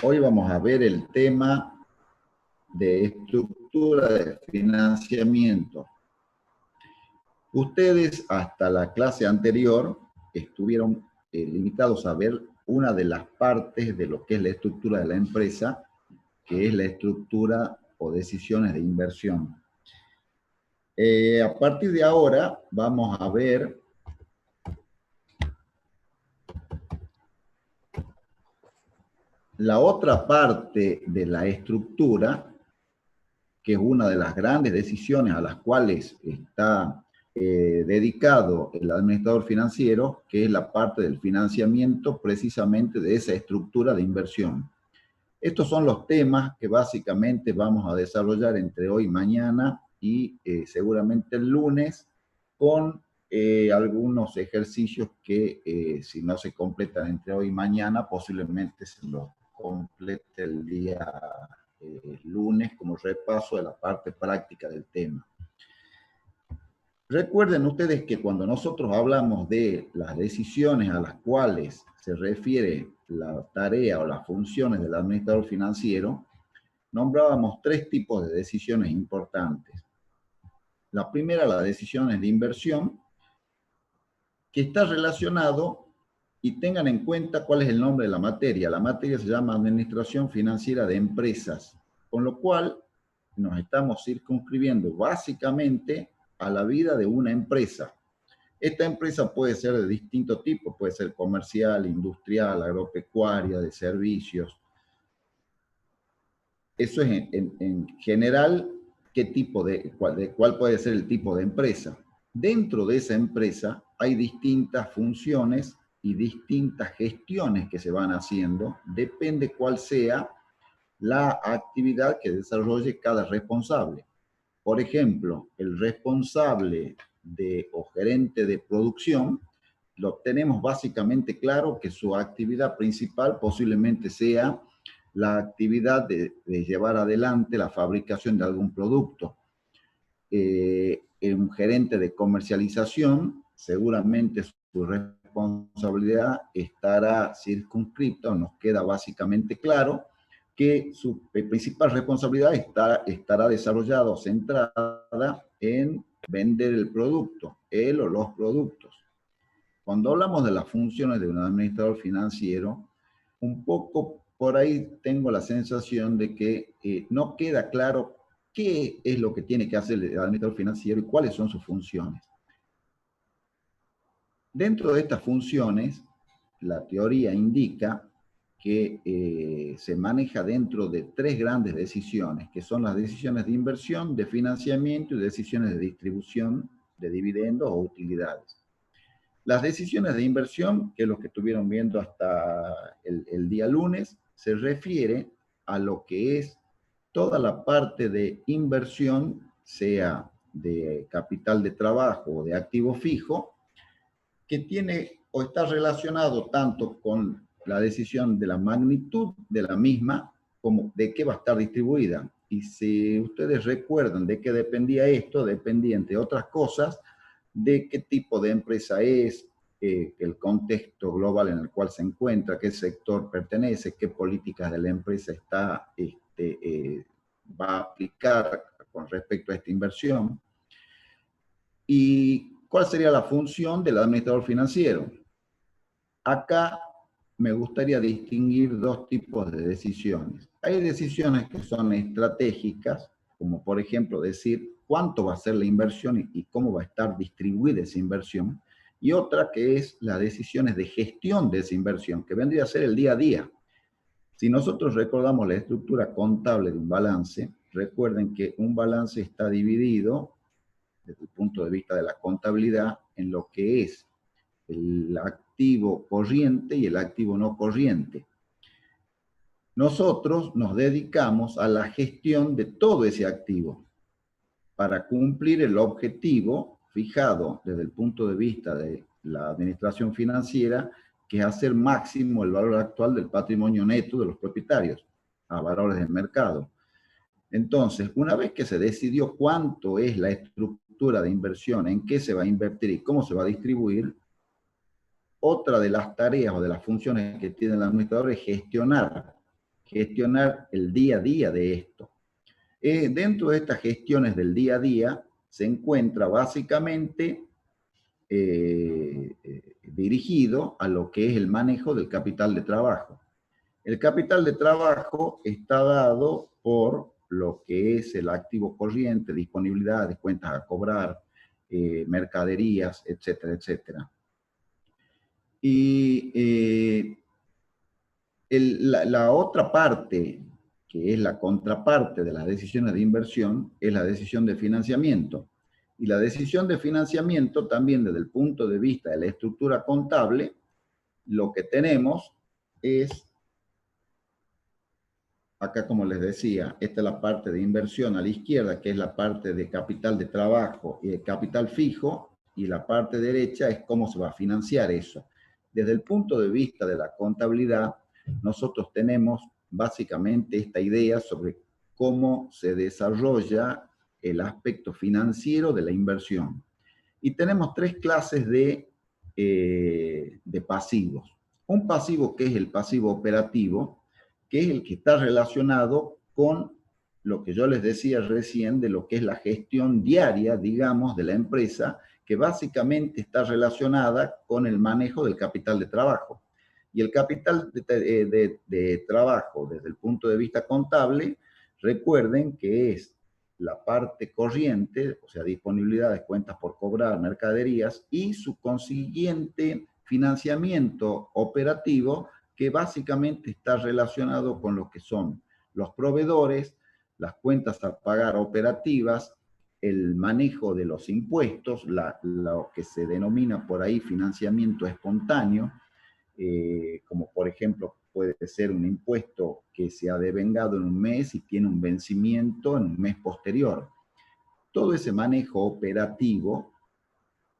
Hoy vamos a ver el tema de estructura de financiamiento. Ustedes hasta la clase anterior estuvieron limitados a ver una de las partes de lo que es la estructura de la empresa, que es la estructura o decisiones de inversión. A partir de ahora vamos a ver la otra parte de la estructura, que es una de las grandes decisiones a las cuales está dedicado el administrador financiero, que es la parte del financiamiento precisamente de esa estructura de inversión. Estos son los temas que básicamente vamos a desarrollar entre hoy y mañana y seguramente el lunes con algunos ejercicios que si no se completan entre hoy y mañana, posiblemente se los complete el día lunes como repaso de la parte práctica del tema. Recuerden ustedes que cuando nosotros hablamos de las decisiones a las cuales se refiere la tarea o las funciones del administrador financiero, nombrábamos tres tipos de decisiones importantes. La primera, las decisiones de inversión, que está relacionado, y tengan en cuenta cuál es el nombre de la materia. La materia se llama Administración Financiera de Empresas, con lo cual nos estamos circunscribiendo básicamente a la vida de una empresa. Esta empresa puede ser de distinto tipo, puede ser comercial, industrial, agropecuaria, de servicios. Eso es en general cuál puede ser el tipo de empresa. Dentro de esa empresa hay distintas funciones y distintas gestiones que se van haciendo, depende cuál sea la actividad que desarrolle cada responsable. Por ejemplo, el responsable o gerente de producción, lo tenemos básicamente claro que su actividad principal posiblemente sea la actividad de llevar adelante la fabricación de algún producto. Un gerente de comercialización, seguramente su responsabilidad estará circunscripta, o nos queda básicamente claro, que su principal responsabilidad estará desarrollada o centrada en vender el producto, él o los productos. Cuando hablamos de las funciones de un administrador financiero, un poco por ahí tengo la sensación de que no queda claro qué es lo que tiene que hacer el administrador financiero y cuáles son sus funciones. Dentro de estas funciones, la teoría indica que se maneja dentro de tres grandes decisiones, que son las decisiones de inversión, de financiamiento y decisiones de distribución de dividendos o utilidades. Las decisiones de inversión, que es lo que estuvieron viendo hasta el día lunes, se refiere a lo que es toda la parte de inversión, sea de capital de trabajo o de activo fijo, que tiene o está relacionado tanto con la decisión de la magnitud de la misma como de qué va a estar distribuida. Y si ustedes recuerdan de qué dependía esto, dependía, entre otras cosas, de qué tipo de empresa es, el contexto global en el cual se encuentra, qué sector pertenece, qué políticas de la empresa va a aplicar con respecto a esta inversión. ¿Y cuál sería la función del administrador financiero? Acá me gustaría distinguir dos tipos de decisiones. Hay decisiones que son estratégicas, como por ejemplo decir cuánto va a ser la inversión y cómo va a estar distribuida esa inversión, y otra que es las decisiones de gestión de esa inversión, que vendría a ser el día a día. Si nosotros recordamos la estructura contable de un balance, recuerden que un balance está dividido desde el punto de vista de la contabilidad en lo que es el activo corriente y el activo no corriente. Nosotros nos dedicamos a la gestión de todo ese activo para cumplir el objetivo fijado desde el punto de vista de la administración financiera, que es hacer máximo el valor actual del patrimonio neto de los propietarios a valores del mercado. Entonces, una vez que se decidió cuánto es la estructura de inversión, en qué se va a invertir y cómo se va a distribuir, otra de las tareas o de las funciones que tiene el administrador es gestionar gestionar el día a día de esto. Dentro de estas gestiones del día a día se encuentra básicamente dirigido a lo que es el manejo del capital de trabajo. El capital de trabajo está dado por lo que es el activo corriente, disponibilidad de cuentas a cobrar, mercaderías, etcétera, etcétera. Y la otra parte, que es la contraparte de las decisiones de inversión, es la decisión de financiamiento. Y la decisión de financiamiento también desde el punto de vista de la estructura contable, lo que tenemos es, acá como les decía, esta es la parte de inversión a la izquierda, que es la parte de capital de trabajo y de capital fijo, y la parte derecha es cómo se va a financiar eso. Desde el punto de vista de la contabilidad, nosotros tenemos básicamente esta idea sobre cómo se desarrolla el aspecto financiero de la inversión. Y tenemos tres clases de pasivos. Un pasivo que es el pasivo operativo, que es el que está relacionado con lo que yo les decía recién de lo que es la gestión diaria, digamos, de la empresa, que básicamente está relacionada con el manejo del capital de trabajo. Y el capital de trabajo desde el punto de vista contable, recuerden que es la parte corriente, o sea, disponibilidad de cuentas por cobrar, mercaderías, y su consiguiente financiamiento operativo, que básicamente está relacionado con lo que son los proveedores, las cuentas a pagar operativas, el manejo de los impuestos, lo que se denomina por ahí financiamiento espontáneo, como por ejemplo puede ser un impuesto que se ha devengado en un mes y tiene un vencimiento en un mes posterior. Todo ese manejo operativo,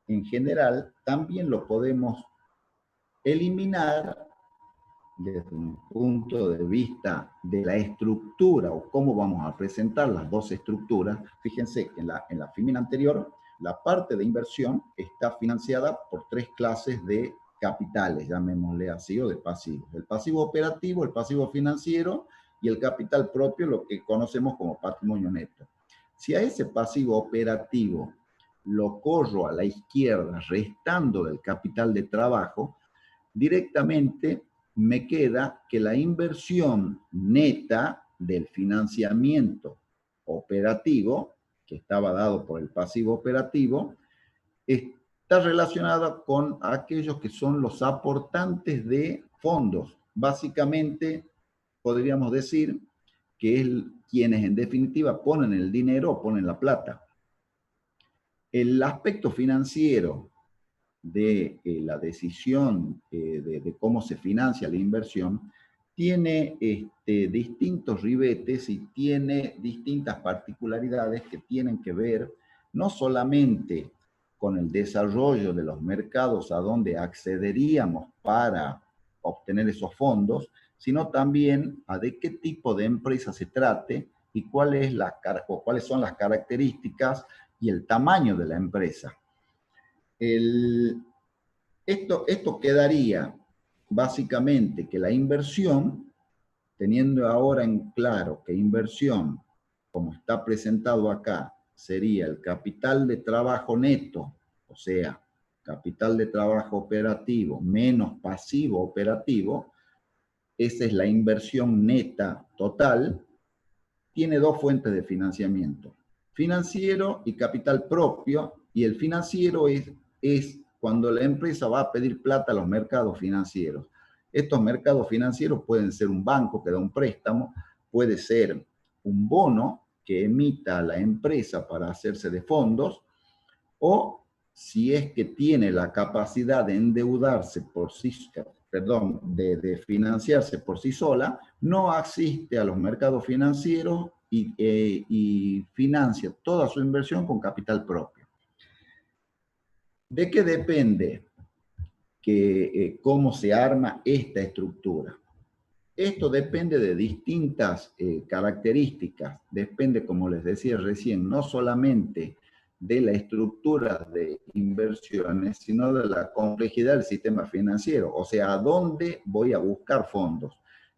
en general, también lo podemos eliminar desde un punto de vista de la estructura o cómo vamos a presentar las dos estructuras. Fíjense que en la filmina anterior, la parte de inversión está financiada por tres clases de capitales, llamémosle así, o de pasivos. El pasivo operativo, el pasivo financiero y el capital propio, lo que conocemos como patrimonio neto. Si a ese pasivo operativo lo corro a la izquierda, restando del capital de trabajo, directamente me queda que la inversión neta del financiamiento operativo, que estaba dado por el pasivo operativo, está relacionada con aquellos que son los aportantes de fondos. Básicamente, podríamos decir que es quienes en definitiva ponen el dinero o ponen la plata. El aspecto financiero de la decisión de cómo se financia la inversión tiene distintos ribetes y tiene distintas particularidades que tienen que ver no solamente con el desarrollo de los mercados a donde accederíamos para obtener esos fondos, sino también a de qué tipo de empresa se trate y cuáles son las características y el tamaño de la empresa. Esto quedaría básicamente que la inversión, teniendo ahora en claro que inversión, como está presentado acá, sería el capital de trabajo neto, o sea, capital de trabajo operativo menos pasivo operativo, esa es la inversión neta total, tiene dos fuentes de financiamiento, financiero y capital propio, y el financiero es cuando la empresa va a pedir plata a los mercados financieros. Estos mercados financieros pueden ser un banco que da un préstamo, puede ser un bono que emita la empresa para hacerse de fondos, o si es que tiene la capacidad de endeudarse por sí, perdón, de financiarse por sí sola, no asiste a los mercados financieros y financia toda su inversión con capital propio. ¿De qué depende cómo se arma esta estructura? Esto depende de distintas características, depende, como les decía recién, no solamente de la estructura de inversiones, sino de la complejidad del sistema financiero, o sea, a dónde voy a buscar fondos.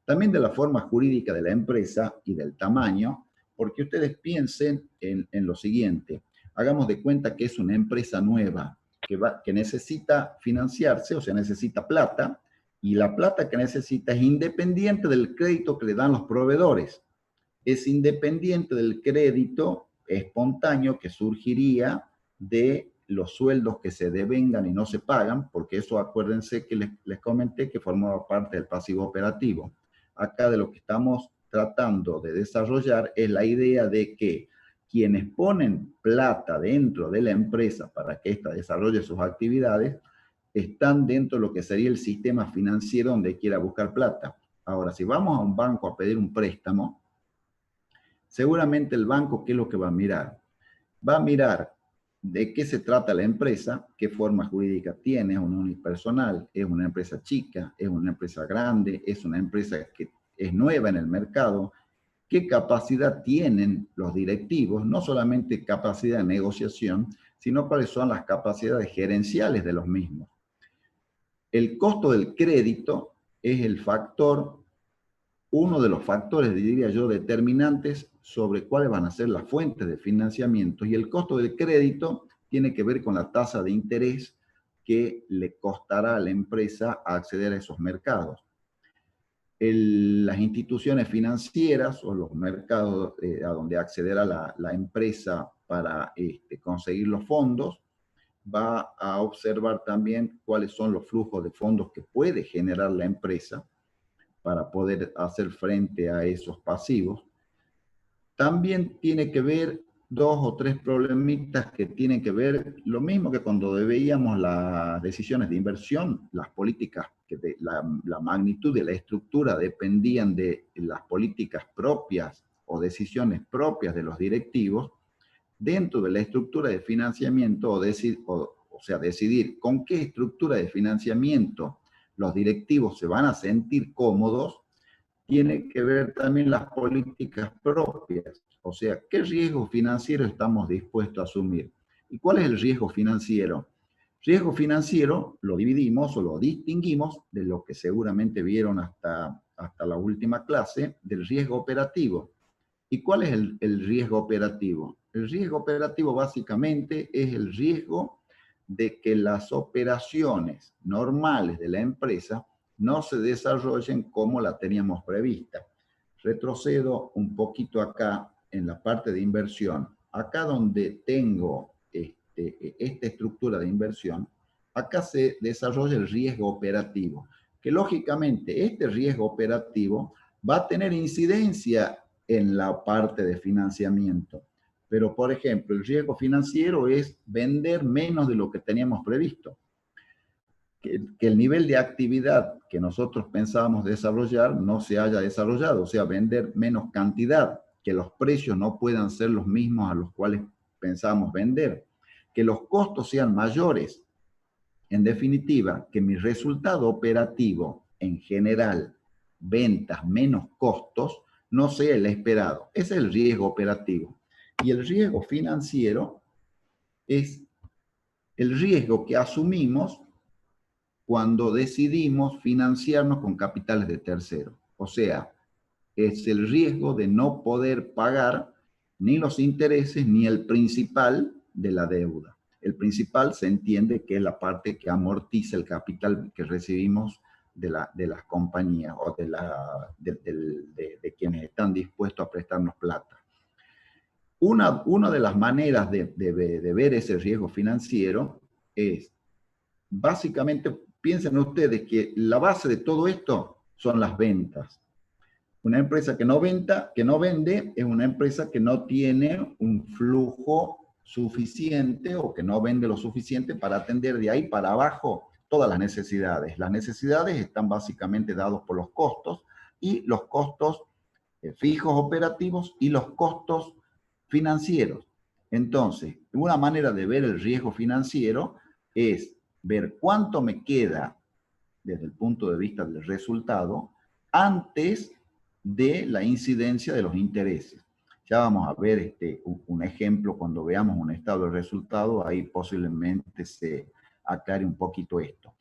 También de la forma jurídica de la empresa y del tamaño, porque ustedes piensen en lo siguiente. Hagamos de cuenta que es una empresa nueva que necesita financiarse, o sea, necesita plata, y la plata que necesita es independiente del crédito que le dan los proveedores. Es independiente del crédito espontáneo que surgiría de los sueldos que se devengan y no se pagan, porque eso acuérdense que les comenté que formaba parte del pasivo operativo. Acá de lo que estamos tratando de desarrollar es la idea de que quienes ponen plata dentro de la empresa para que ésta desarrolle sus actividades, están dentro de lo que sería el sistema financiero donde quiera buscar plata. Ahora, si vamos a un banco a pedir un préstamo, seguramente el banco, ¿qué es lo que va a mirar? Va a mirar de qué se trata la empresa, qué forma jurídica tiene, es una unipersonal, es una empresa chica, es una empresa grande, es una empresa que es nueva en el mercado, qué capacidad tienen los directivos, no solamente capacidad de negociación, sino cuáles son las capacidades gerenciales de los mismos. El costo del crédito es el factor, uno de los factores, diría yo, determinantes sobre cuáles van a ser las fuentes de financiamiento, y el costo del crédito tiene que ver con la tasa de interés que le costará a la empresa acceder a esos mercados. Las instituciones financieras o los mercados a donde accederá la empresa para conseguir los fondos, va a observar también cuáles son los flujos de fondos que puede generar la empresa para poder hacer frente a esos pasivos. También tiene que ver dos o tres problemitas que tienen que ver, lo mismo que cuando veíamos las decisiones de inversión, las políticas, la magnitud y la estructura dependían de las políticas propias o decisiones propias de los directivos. Dentro de la estructura de financiamiento, o sea, decidir con qué estructura de financiamiento los directivos se van a sentir cómodos, tiene que ver también las políticas propias, o sea, qué riesgo financiero estamos dispuestos a asumir. ¿Y cuál es el riesgo financiero? Riesgo financiero lo dividimos o lo distinguimos de lo que seguramente vieron hasta la última clase, del riesgo operativo. ¿Y cuál es el riesgo operativo? El riesgo operativo básicamente es el riesgo de que las operaciones normales de la empresa no se desarrollen como la teníamos prevista. Retrocedo un poquito acá en la parte de inversión. Acá donde tengo esta estructura de inversión, acá se desarrolla el riesgo operativo, que lógicamente este riesgo operativo va a tener incidencia en la parte de financiamiento. Pero, por ejemplo, el riesgo financiero es vender menos de lo que teníamos previsto. Que el nivel de actividad que nosotros pensábamos desarrollar no se haya desarrollado, o sea, vender menos cantidad, que los precios no puedan ser los mismos a los cuales pensábamos vender, que los costos sean mayores. En definitiva, que mi resultado operativo en general, ventas menos costos, no sea el esperado. Ese es el riesgo operativo. Y el riesgo financiero es el riesgo que asumimos cuando decidimos financiarnos con capitales de terceros. O sea, es el riesgo de no poder pagar ni los intereses ni el principal de la deuda. El principal se entiende que es la parte que amortiza el capital que recibimos de las compañías o de quienes están dispuestos a prestarnos plata. Una de las maneras de ver ese riesgo financiero es, básicamente, piensen ustedes que la base de todo esto son las ventas. Una empresa que no vende es una empresa que no tiene un flujo suficiente o que no vende lo suficiente para atender de ahí para abajo todas las necesidades. Las necesidades están básicamente dados por los costos, y los costos fijos operativos y los costos financieros. Entonces, una manera de ver el riesgo financiero es ver cuánto me queda desde el punto de vista del resultado antes de la incidencia de los intereses. Ya vamos a ver un ejemplo cuando veamos un estado de resultado, ahí posiblemente se aclare un poquito esto.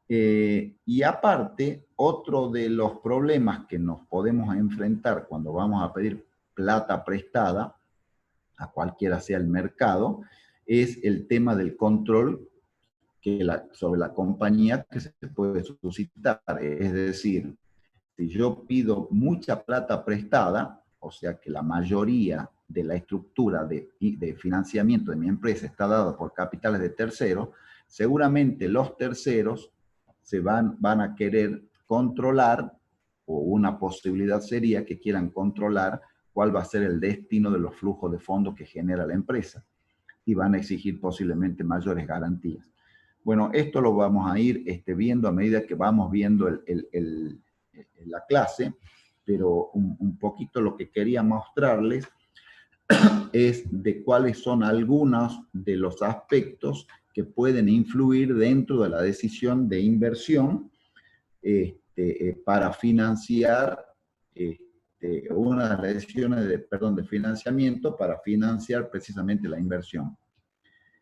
Y aparte, otro de los problemas que nos podemos enfrentar cuando vamos a pedir plata prestada, a cualquiera sea el mercado, es el tema del control sobre la compañía que se puede suscitar. Es decir, si yo pido mucha plata prestada, o sea que la mayoría de la estructura de financiamiento de mi empresa está dada por capitales de terceros, seguramente los terceros van a querer controlar, o una posibilidad sería que quieran controlar cuál va a ser el destino de los flujos de fondos que genera la empresa, y van a exigir posiblemente mayores garantías. Bueno, esto lo vamos a ir viendo a medida que vamos viendo la clase, pero un poquito lo que quería mostrarles es de cuáles son algunos de los aspectos que pueden influir dentro de la decisión de inversión para financiar una de las decisiones de financiamiento para financiar precisamente la inversión.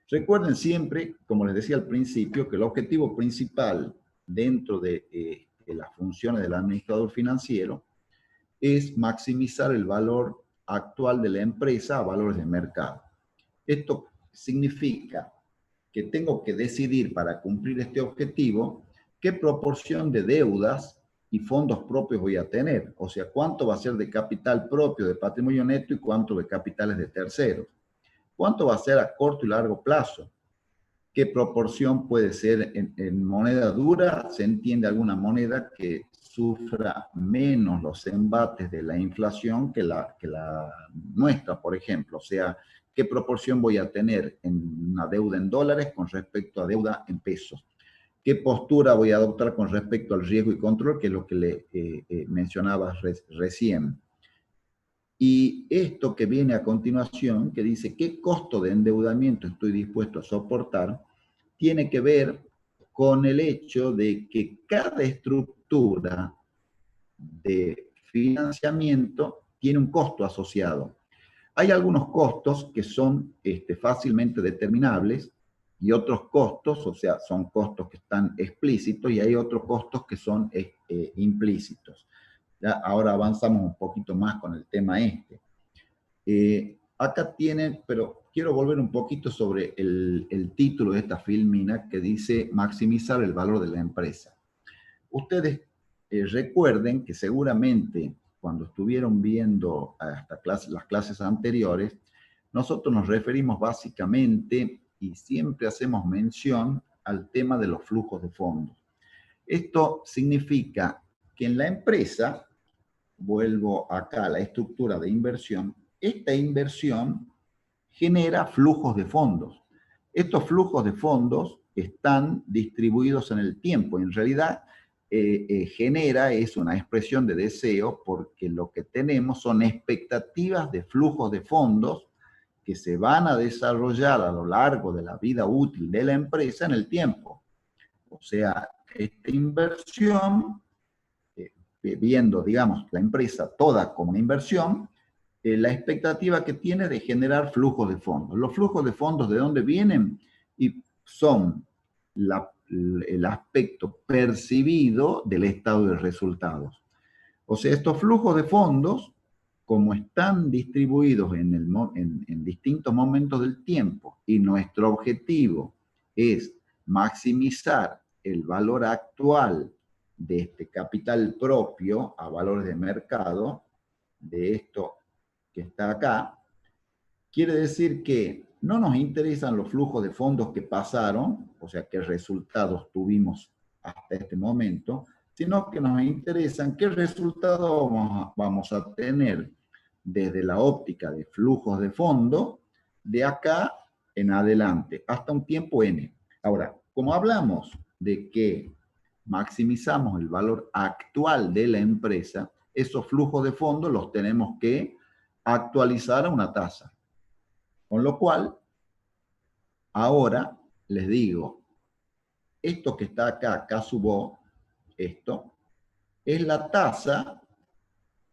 Recuerden siempre, como les decía al principio, que el objetivo principal dentro de las funciones del administrador financiero es maximizar el valor actual de la empresa a valores de mercado. Esto significa que tengo que decidir para cumplir este objetivo qué proporción de deudas y fondos propios voy a tener. O sea, cuánto va a ser de capital propio, de patrimonio neto, y cuánto de capitales de terceros. ¿Cuánto va a ser a corto y largo plazo? ¿Qué proporción puede ser en moneda dura? Se entiende alguna moneda que sufra menos los embates de la inflación que la nuestra, por ejemplo. O sea, ¿qué proporción voy a tener en una deuda en dólares con respecto a deuda en pesos? ¿Qué postura voy a adoptar con respecto al riesgo y control, que es lo que le mencionaba recién? Y esto que viene a continuación, que dice qué costo de endeudamiento estoy dispuesto a soportar, tiene que ver con el hecho de que cada estructura de financiamiento tiene un costo asociado. Hay algunos costos que son fácilmente determinables, y otros costos, o sea, son costos que están explícitos, y hay otros costos que son implícitos. Ya, ahora avanzamos un poquito más con el tema acá tienen, pero quiero volver un poquito sobre el título de esta filmina, que dice maximizar el valor de la empresa. Ustedes recuerden que seguramente cuando estuvieron viendo las clases anteriores, nosotros nos referimos básicamente y siempre hacemos mención al tema de los flujos de fondos. Esto significa que en la empresa, vuelvo acá a la estructura de inversión, esta inversión genera flujos de fondos. Estos flujos de fondos están distribuidos en el tiempo. En realidad, genera es una expresión de deseo, porque lo que tenemos son expectativas de flujos de fondos que se van a desarrollar a lo largo de la vida útil de la empresa en el tiempo. O sea, esta inversión, viendo, digamos, la empresa toda como una inversión, la expectativa que tiene de generar flujos de fondos. Los flujos de fondos, ¿de dónde vienen? Y son el aspecto percibido del estado de resultados. O sea, estos flujos de fondos, como están distribuidos en distintos momentos del tiempo, y nuestro objetivo es maximizar el valor actual de este capital propio a valores de mercado, de esto que está acá, quiere decir que no nos interesan los flujos de fondos que pasaron, o sea, qué resultados tuvimos hasta este momento, sino que nos interesan qué resultados vamos a tener desde la óptica de flujos de fondo de acá en adelante, hasta un tiempo N. Ahora, como hablamos de que maximizamos el valor actual de la empresa, esos flujos de fondo los tenemos que actualizar a una tasa. Con lo cual, ahora les digo, esto que está acá subo, esto, es la tasa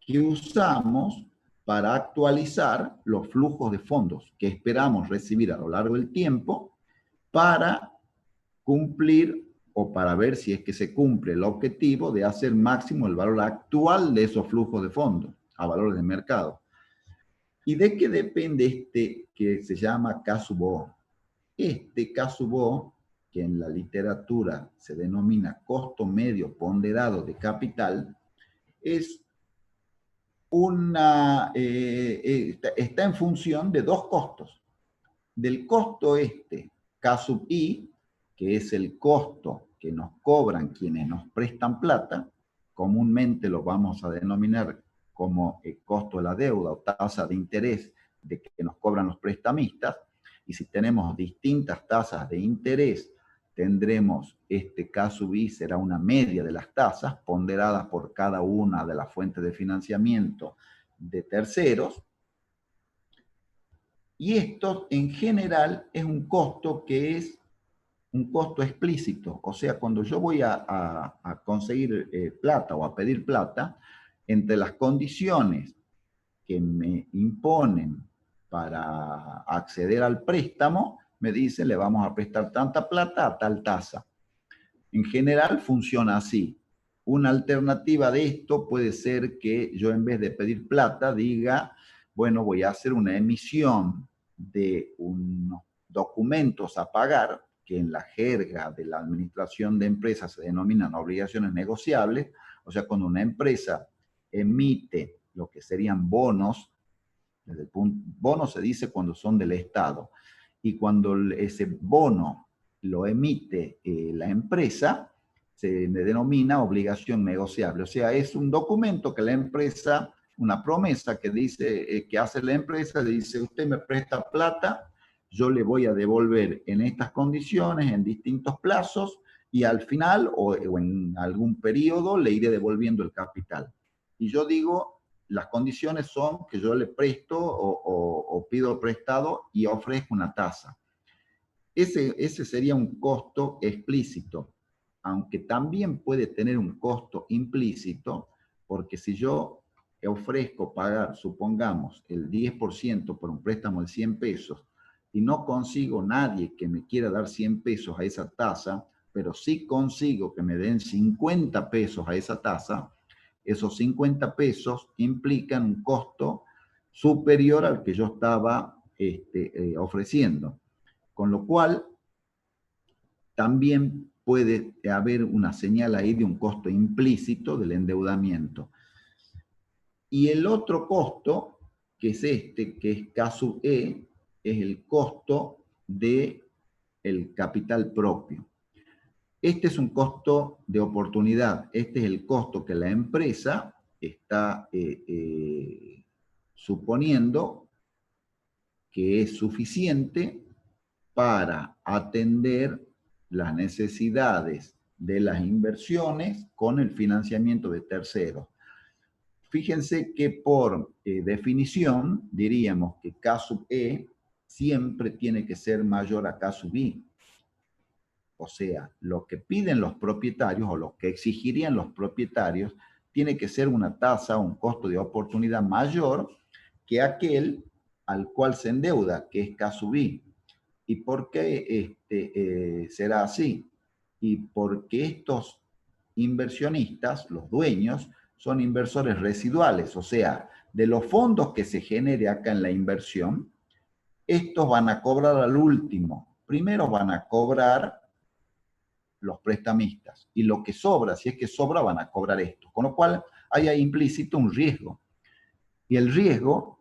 que usamos para actualizar los flujos de fondos que esperamos recibir a lo largo del tiempo para cumplir o para ver si es que se cumple el objetivo de hacer máximo el valor actual de esos flujos de fondos a valores de mercado. ¿Y de qué depende este que se llama K/O? Este K/O, que en la literatura se denomina costo medio ponderado de capital, es está en función de dos costos. Del costo K/I, que es el costo que nos cobran quienes nos prestan plata, comúnmente lo vamos a denominar como el costo de la deuda o tasa de interés de que nos cobran los prestamistas, y si tenemos distintas tasas de interés, tendremos este K/I, será una media de las tasas ponderadas por cada una de las fuentes de financiamiento de terceros, y esto en general es un costo que es un costo explícito. O sea, cuando yo voy a conseguir plata o a pedir plata, entre las condiciones que me imponen para acceder al préstamo, me dicen, le vamos a prestar tanta plata a tal tasa. En general funciona así. Una alternativa de esto puede ser que yo, en vez de pedir plata, diga, bueno, voy a hacer una emisión de unos documentos a pagar, que en la jerga de la administración de empresas se denominan obligaciones negociables. O sea, cuando una empresa emite lo que serían bonos, desde el punto, bono se dice cuando son del Estado, y cuando ese bono lo emite la empresa, se denomina obligación negociable. O sea, es un documento que la empresa, una promesa que dice, que hace la empresa, dice, usted me presta plata, yo le voy a devolver en estas condiciones, en distintos plazos, y al final o en algún periodo le iré devolviendo el capital. Y yo digo, las condiciones son que yo le presto o pido prestado y ofrezco una tasa. Ese sería un costo explícito, aunque también puede tener un costo implícito, porque si yo ofrezco pagar, supongamos, el 10% por un préstamo de 100 pesos y no consigo nadie que me quiera dar 100 pesos a esa tasa, pero sí consigo que me den 50 pesos a esa tasa, esos 50 pesos implican un costo superior al que yo estaba ofreciendo. Con lo cual, también puede haber una señal ahí de un costo implícito del endeudamiento. Y el otro costo, que es que es K/E, es el costo del capital propio. Este es un costo de oportunidad. Este es el costo que la empresa está suponiendo que es suficiente para atender las necesidades de las inversiones con el financiamiento de terceros. Fíjense que por definición diríamos que K/E siempre tiene que ser mayor a K/I. O sea, lo que piden los propietarios o lo que exigirían los propietarios tiene que ser una tasa, un costo de oportunidad mayor que aquel al cual se endeuda, que es K/I. ¿Y por qué será así? Y porque estos inversionistas, los dueños, son inversores residuales, o sea, de los fondos que se genere acá en la inversión, estos van a cobrar al último. Primero van a cobrar los prestamistas, y lo que sobra, si es que sobra, van a cobrar esto. Con lo cual, hay ahí implícito un riesgo. Y el riesgo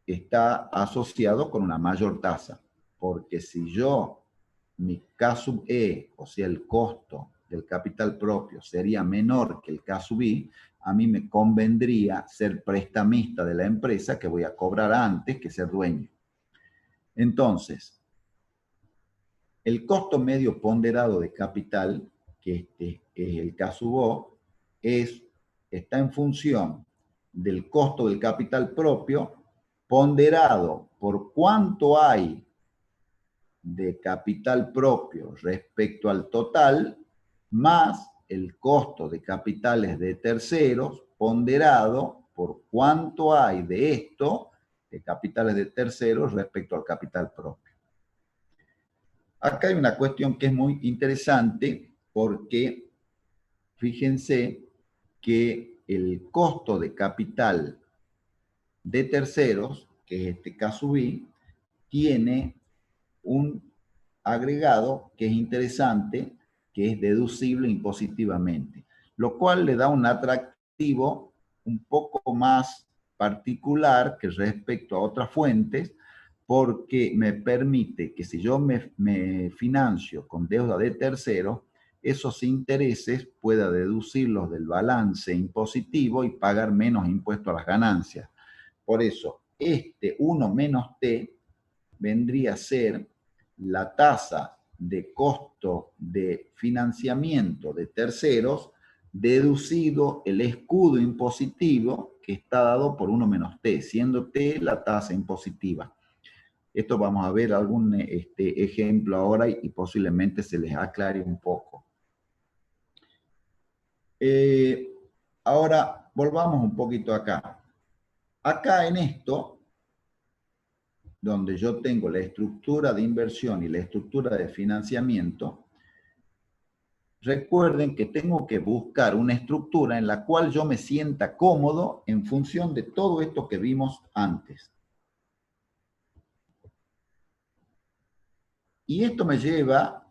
está asociado con una mayor tasa, porque si yo, mi K/E, o sea, el costo del capital propio sería menor que el K/I, a mí me convendría ser prestamista de la empresa, que voy a cobrar antes que ser dueño. Entonces, el costo medio ponderado de capital, que es el K/O, está en función del costo del capital propio ponderado por cuánto hay de capital propio respecto al total, más el costo de capitales de terceros ponderado por cuánto hay de esto, de capitales de terceros respecto al capital propio. Acá hay una cuestión que es muy interesante, porque fíjense que el costo de capital de terceros, que es este caso B, tiene un agregado que es interesante, que es deducible impositivamente, lo cual le da un atractivo un poco más particular que respecto a otras fuentes, porque me permite que si yo me financio con deuda de terceros, esos intereses pueda deducirlos del balance impositivo y pagar menos impuesto a las ganancias. Por eso, este 1 menos T vendría a ser la tasa de costo de financiamiento de terceros deducido el escudo impositivo que está dado por 1 menos T, siendo T la tasa impositiva. Esto vamos a ver algún ejemplo ahora y posiblemente se les aclare un poco. Ahora, volvamos un poquito acá. Acá en esto, donde yo tengo la estructura de inversión y la estructura de financiamiento, recuerden que tengo que buscar una estructura en la cual yo me sienta cómodo en función de todo esto que vimos antes. Y esto me lleva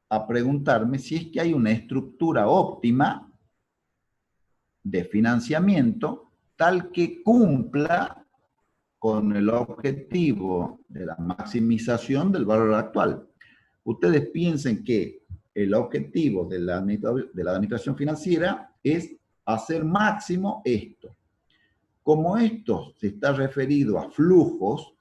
a preguntarme si es que hay una estructura óptima de financiamiento tal que cumpla con el objetivo de la maximización del valor actual. Ustedes piensen que el objetivo de la administración financiera es hacer máximo esto. Como esto se está referido a flujos,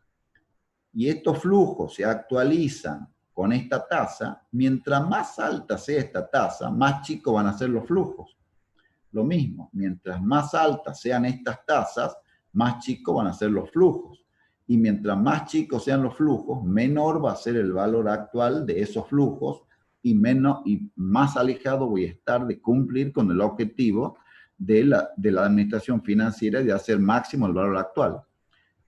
y estos flujos se actualizan con esta tasa, mientras más alta sea esta tasa, más chicos van a ser los flujos. Lo mismo, mientras más altas sean estas tasas, más chicos van a ser los flujos. Y mientras más chicos sean los flujos, menor va a ser el valor actual de esos flujos y más alejado voy a estar de cumplir con el objetivo de la administración financiera de hacer máximo el valor actual.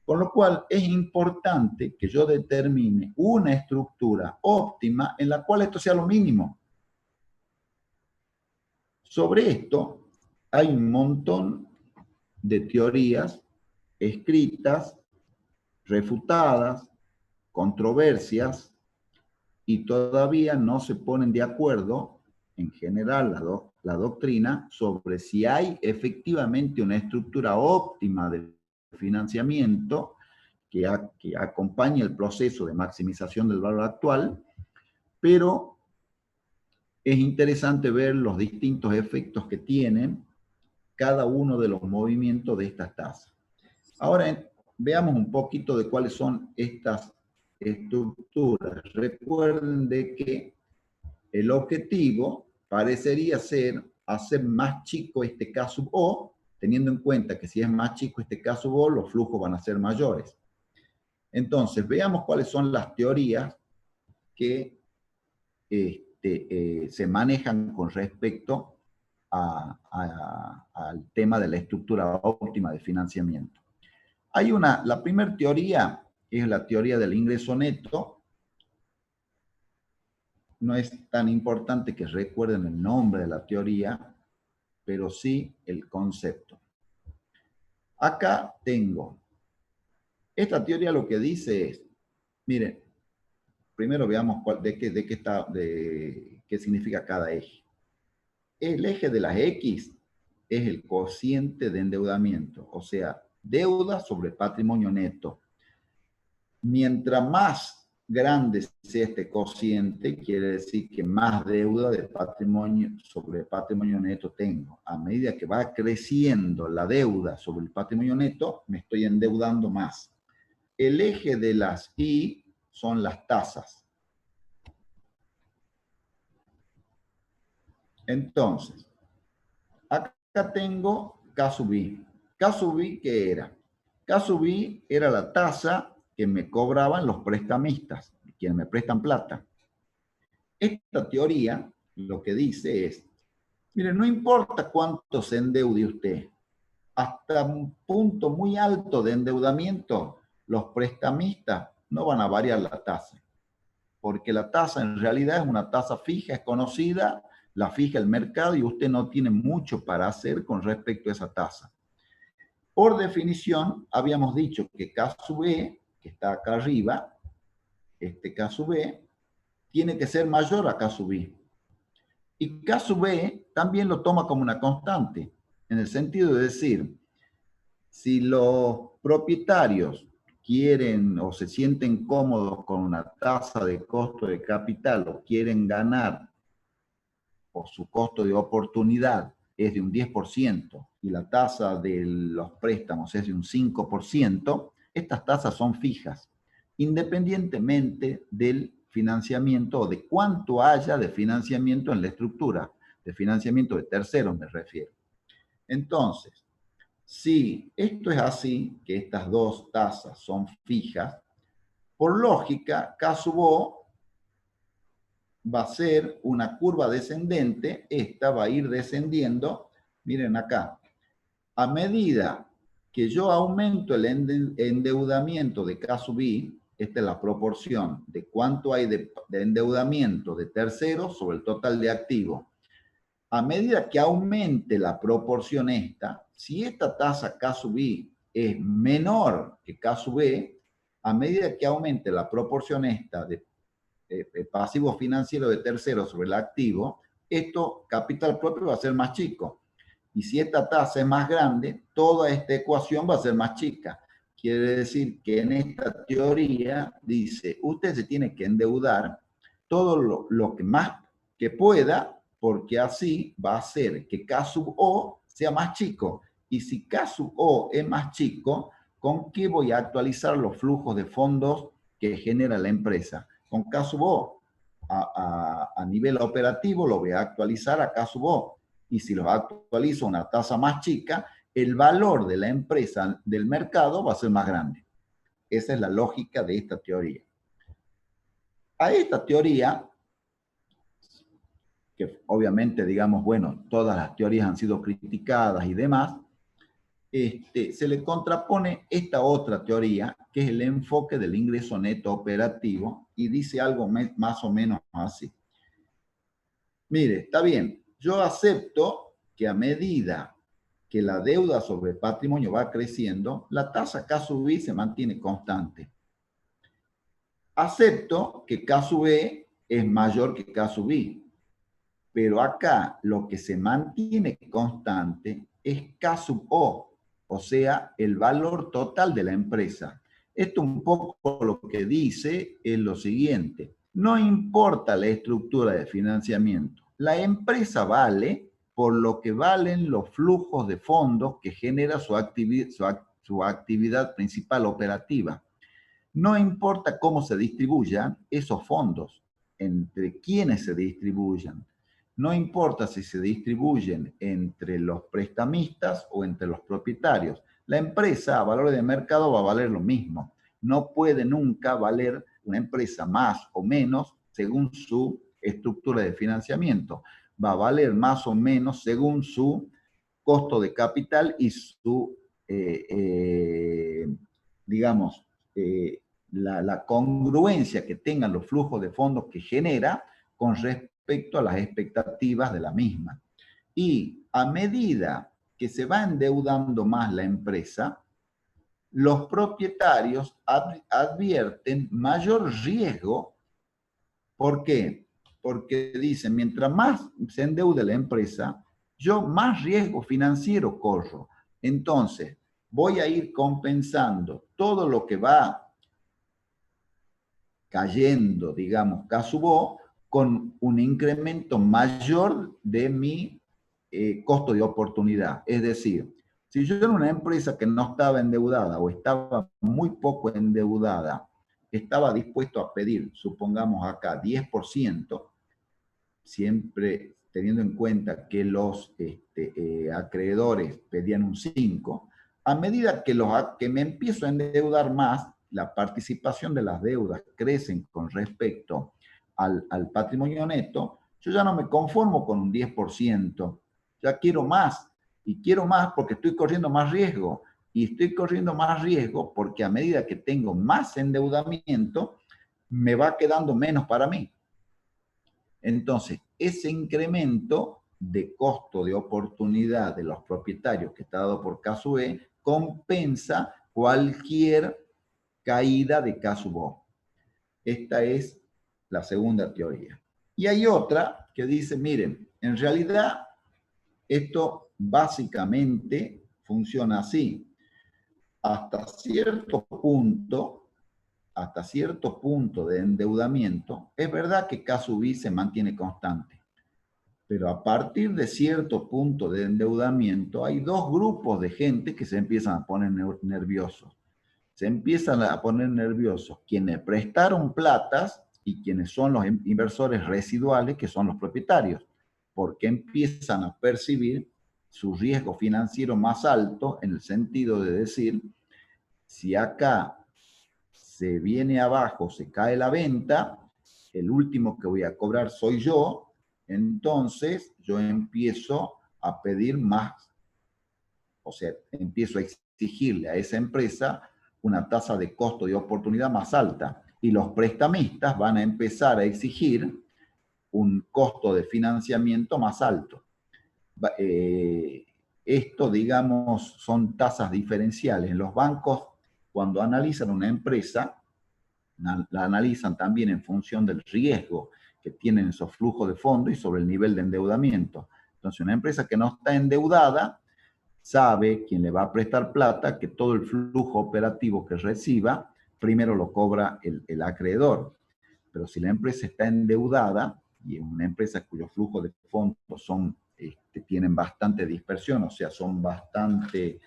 Con lo cual es importante que yo determine una estructura óptima en la cual esto sea lo mínimo. Sobre esto hay un montón de teorías escritas, refutadas, controversias, y todavía no se ponen de acuerdo, en general, la doctrina, sobre si hay efectivamente una estructura óptima de financiamiento que acompañe el proceso de maximización del valor actual, pero es interesante ver los distintos efectos que tienen cada uno de los movimientos de estas tasas. Ahora veamos un poquito de cuáles son estas estructuras. Recuerden de que el objetivo parecería ser hacer más chico este K sub O, teniendo en cuenta que si es más chico este K sub O, los flujos van a ser mayores. Entonces, veamos cuáles son las teorías que se manejan con respecto al tema de la estructura óptima de financiamiento. La primera teoría es la teoría del ingreso neto. No es tan importante que recuerden el nombre de la teoría, pero sí el concepto. Acá tengo, esta teoría lo que dice es, miren, primero veamos qué significa cada eje. El eje de las X es el cociente de endeudamiento, o sea, deuda sobre patrimonio neto. Mientras más grande sea este cociente, quiere decir que más deuda de patrimonio sobre patrimonio neto tengo. A medida que va creciendo la deuda sobre el patrimonio neto, me estoy endeudando más. El eje de las Y son las tasas. Entonces, acá tengo K sub I. K sub I, ¿qué era? K sub I era la tasa que me cobraban los prestamistas, quienes me prestan plata. Esta teoría lo que dice es, mire, no importa cuánto se endeude usted, hasta un punto muy alto de endeudamiento, los prestamistas no van a variar la tasa. porque la tasa en realidad es una tasa fija, es conocida, la fija el mercado y usted no tiene mucho para hacer con respecto a esa tasa. Por definición, habíamos dicho que K sub E, que está acá arriba, este K sub E, tiene que ser mayor a K sub I. Y K sub E también lo toma como una constante, en el sentido de decir, si los propietarios quieren o se sienten cómodos con una tasa de costo de capital o quieren ganar por su costo de oportunidad es de un 10% y la tasa de los préstamos es de un 5%, estas tasas son fijas, independientemente del financiamiento o de cuánto haya de financiamiento en la estructura, de financiamiento de terceros me refiero. Entonces, si esto es así, que estas dos tasas son fijas, por lógica, K sub O va a ser una curva descendente, esta va a ir descendiendo, miren acá, a medida que yo aumento el endeudamiento de K sub I, esta es la proporción de cuánto hay de endeudamiento de terceros sobre el total de activos. A medida que aumente la proporción esta, si esta tasa K sub I es menor que K sub E, a medida que aumente la proporción esta de pasivo financiero de terceros sobre el activo, esto, capital propio, va a ser más chico. Y si esta tasa es más grande, toda esta ecuación va a ser más chica. Quiere decir que en esta teoría dice, usted se tiene que endeudar todo lo que más que pueda, porque así va a hacer que K sub O sea más chico. Y si K sub O es más chico, ¿con qué voy a actualizar los flujos de fondos que genera la empresa? Con K sub O. A nivel operativo lo voy a actualizar a K sub O. Y si los actualizo a una tasa más chica, el valor de la empresa del mercado va a ser más grande. Esa es la lógica de esta teoría. A esta teoría, que obviamente, digamos, bueno, todas las teorías han sido criticadas y demás, se le contrapone esta otra teoría, que es el enfoque del ingreso neto operativo, y dice algo más o menos así. Mire, está bien, yo acepto que a medida que la deuda sobre el patrimonio va creciendo, la tasa K sub I se mantiene constante. Acepto que K sub E es mayor que K sub I, pero acá lo que se mantiene constante es K sub O sea, el valor total de la empresa. Esto un poco lo que dice es lo siguiente, no importa la estructura de financiamiento, la empresa vale por lo que valen los flujos de fondos que genera su actividad principal operativa. No importa cómo se distribuyan esos fondos, entre quiénes se distribuyan. No importa si se distribuyen entre los prestamistas o entre los propietarios. La empresa a valor de mercado va a valer lo mismo. No puede nunca valer una empresa más o menos según su estructura de financiamiento. Va a valer más o menos según su costo de capital y su, digamos, la congruencia que tengan los flujos de fondos que genera con respecto a las expectativas de la misma. Y a medida que se va endeudando más la empresa, los propietarios advierten mayor riesgo. ¿Por qué? Porque dicen, mientras más se endeude la empresa, yo más riesgo financiero corro. Entonces, voy a ir compensando todo lo que va cayendo, digamos, K sub O, con un incremento mayor de mi costo de oportunidad. Es decir, si yo era una empresa que no estaba endeudada o estaba muy poco endeudada, estaba dispuesto a pedir, supongamos acá, 10%, siempre teniendo en cuenta que los acreedores pedían un 5%, a medida que me empiezo a endeudar más, la participación de las deudas crecen con respecto al patrimonio neto, yo ya no me conformo con un 10%, ya quiero más, y quiero más porque estoy corriendo más riesgo, y estoy corriendo más riesgo porque a medida que tengo más endeudamiento, me va quedando menos para mí. Entonces, ese incremento de costo de oportunidad de los propietarios que está dado por K/E compensa cualquier caída de K/O. Esta es la segunda teoría. Y hay otra que dice, miren, en realidad esto básicamente funciona así. Hasta cierto punto de endeudamiento, es verdad que K/I se mantiene constante, pero a partir de cierto punto de endeudamiento hay dos grupos de gente que se empiezan a poner nerviosos. Se empiezan a poner nerviosos quienes prestaron platas y quienes son los inversores residuales, que son los propietarios, porque empiezan a percibir su riesgo financiero más alto en el sentido de decir, si acá se viene abajo, se cae la venta, el último que voy a cobrar soy yo, entonces yo empiezo a pedir más, o sea, empiezo a exigirle a esa empresa una tasa de costo de oportunidad más alta y los prestamistas van a empezar a exigir un costo de financiamiento más alto. Esto, digamos, son tasas diferenciales. Los bancos, cuando analizan una empresa, la analizan también en función del riesgo que tienen esos flujos de fondos y sobre el nivel de endeudamiento. Entonces, una empresa que no está endeudada sabe quien le va a prestar plata que todo el flujo operativo que reciba, primero lo cobra el acreedor. Pero si la empresa está endeudada, y es una empresa cuyos flujos de fondos son, tienen bastante dispersión, o sea, son bastante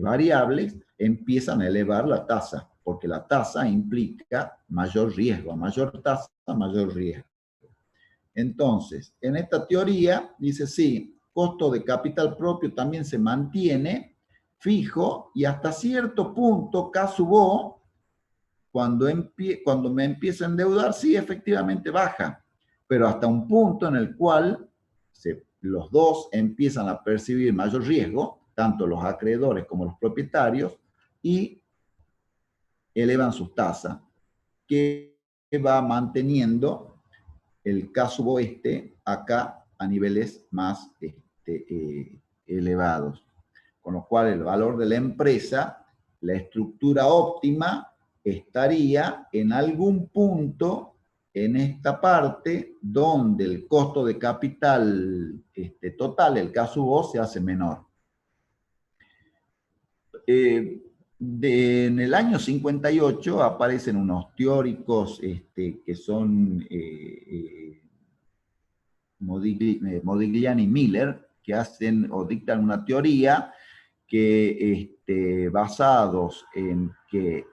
variables, empiezan a elevar la tasa, porque la tasa implica mayor riesgo, a mayor tasa, mayor riesgo. Entonces, en esta teoría dice, sí, costo de capital propio también se mantiene fijo y hasta cierto punto, K/O, cuando me empiezo a endeudar, sí, efectivamente baja, pero hasta un punto en el cual los dos empiezan a percibir mayor riesgo, tanto los acreedores como los propietarios, y elevan sus tasas, que va manteniendo el K/O acá a niveles más elevados. Con lo cual el valor de la empresa, la estructura óptima, estaría en algún punto en esta parte donde el costo de capital total, el K/O, se hace menor. En el año 58 aparecen unos teóricos que son Modigliani y Miller, que hacen o dictan una teoría que basados en que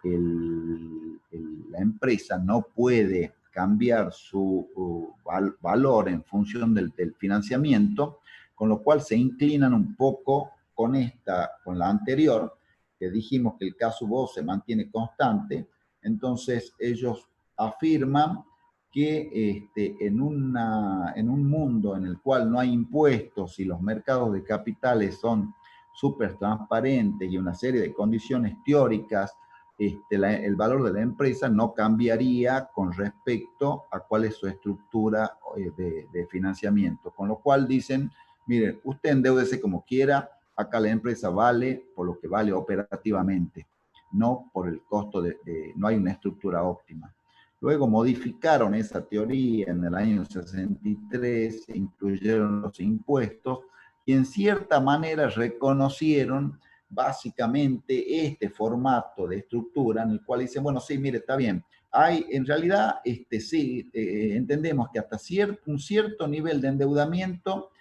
la empresa no puede cambiar su valor en función del financiamiento, con lo cual se inclinan un poco con la anterior, que dijimos que el K/O se mantiene constante. Entonces ellos afirman que en un mundo en el cual no hay impuestos y los mercados de capitales son súper transparentes y una serie de condiciones teóricas, el valor de la empresa no cambiaría con respecto a cuál es su estructura de financiamiento. Con lo cual dicen, mire, usted endeúdese como quiera, acá la empresa vale por lo que vale operativamente, no por el costo no hay una estructura óptima. Luego modificaron esa teoría en el año 63, incluyeron los impuestos y en cierta manera reconocieron básicamente este formato de estructura en el cual dicen, bueno, sí, mire, está bien. En realidad, sí, entendemos que hasta un cierto nivel de endeudamiento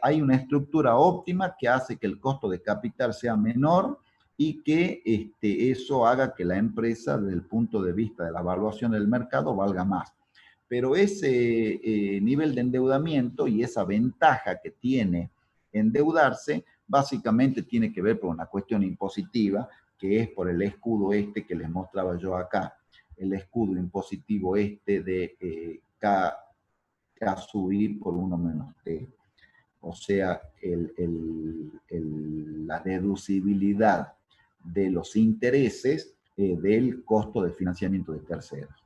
hay una estructura óptima que hace que el costo de capital sea menor y que eso haga que la empresa, desde el punto de vista de la evaluación del mercado, valga más. Pero ese nivel de endeudamiento y esa ventaja que tiene endeudarse, básicamente tiene que ver con una cuestión impositiva, que es por el escudo que les mostraba yo acá, el escudo impositivo de K subir por 1 menos T. O sea, la deducibilidad de los intereses del costo de financiamiento de terceros.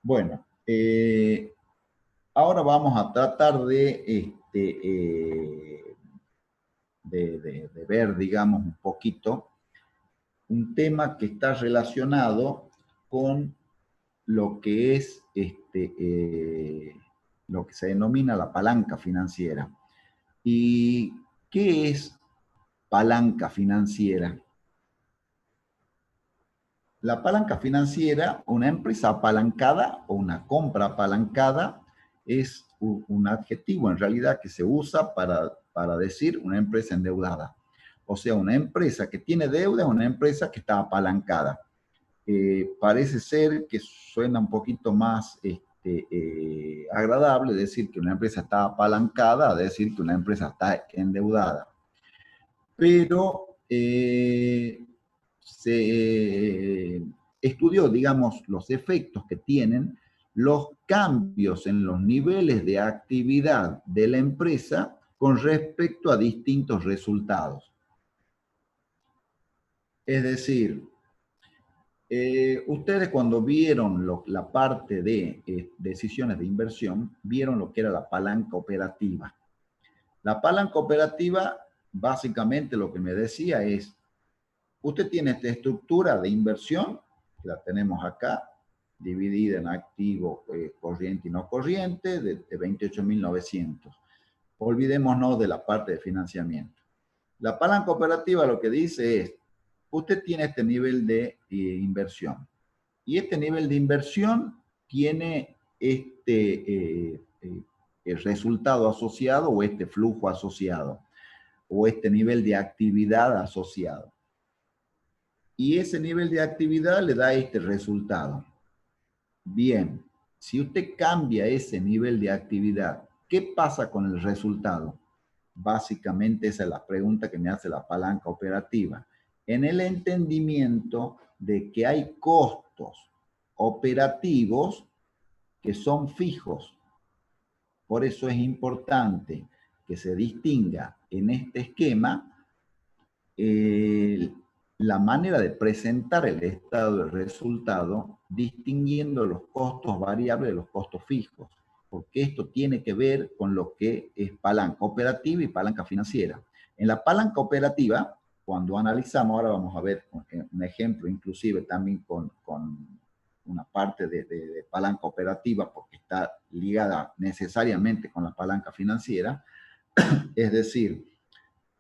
Bueno, ahora vamos a tratar de ver, digamos, un poquito un tema que está relacionado con lo que es lo que se denomina la palanca financiera. ¿Y qué es palanca financiera? La palanca financiera, una empresa apalancada o una compra apalancada, es un adjetivo en realidad que se usa para decir una empresa endeudada. O sea, una empresa que tiene deuda es una empresa que está apalancada. Parece ser que suena un poquito más agradable decir que una empresa está apalancada a decir que una empresa está endeudada. Pero se estudió, digamos, los efectos que tienen los cambios en los niveles de actividad de la empresa con respecto a distintos resultados. Es decir, ustedes cuando vieron la parte de decisiones de inversión, vieron lo que era la palanca operativa. La palanca operativa, básicamente lo que me decía es, usted tiene esta estructura de inversión, que la tenemos acá, dividida en activo corriente y no corriente, de 28.900. Olvidémonos de la parte de financiamiento. La palanca operativa lo que dice es, usted tiene este nivel de inversión. Y este nivel de inversión tiene el resultado asociado o este flujo asociado o este nivel de actividad asociado. Y ese nivel de actividad le da este resultado. Bien, si usted cambia ese nivel de actividad, ¿qué pasa con el resultado? Básicamente esa es la pregunta que me hace la palanca operativa. En el entendimiento de que hay costos operativos que son fijos. Por eso es importante que se distinga en este esquema la manera de presentar el estado de resultado distinguiendo los costos variables de los costos fijos, porque esto tiene que ver con lo que es palanca operativa y palanca financiera. En la palanca operativa, cuando analizamos, ahora vamos a ver un ejemplo inclusive también con una parte de palanca operativa porque está ligada necesariamente con la palanca financiera, es decir,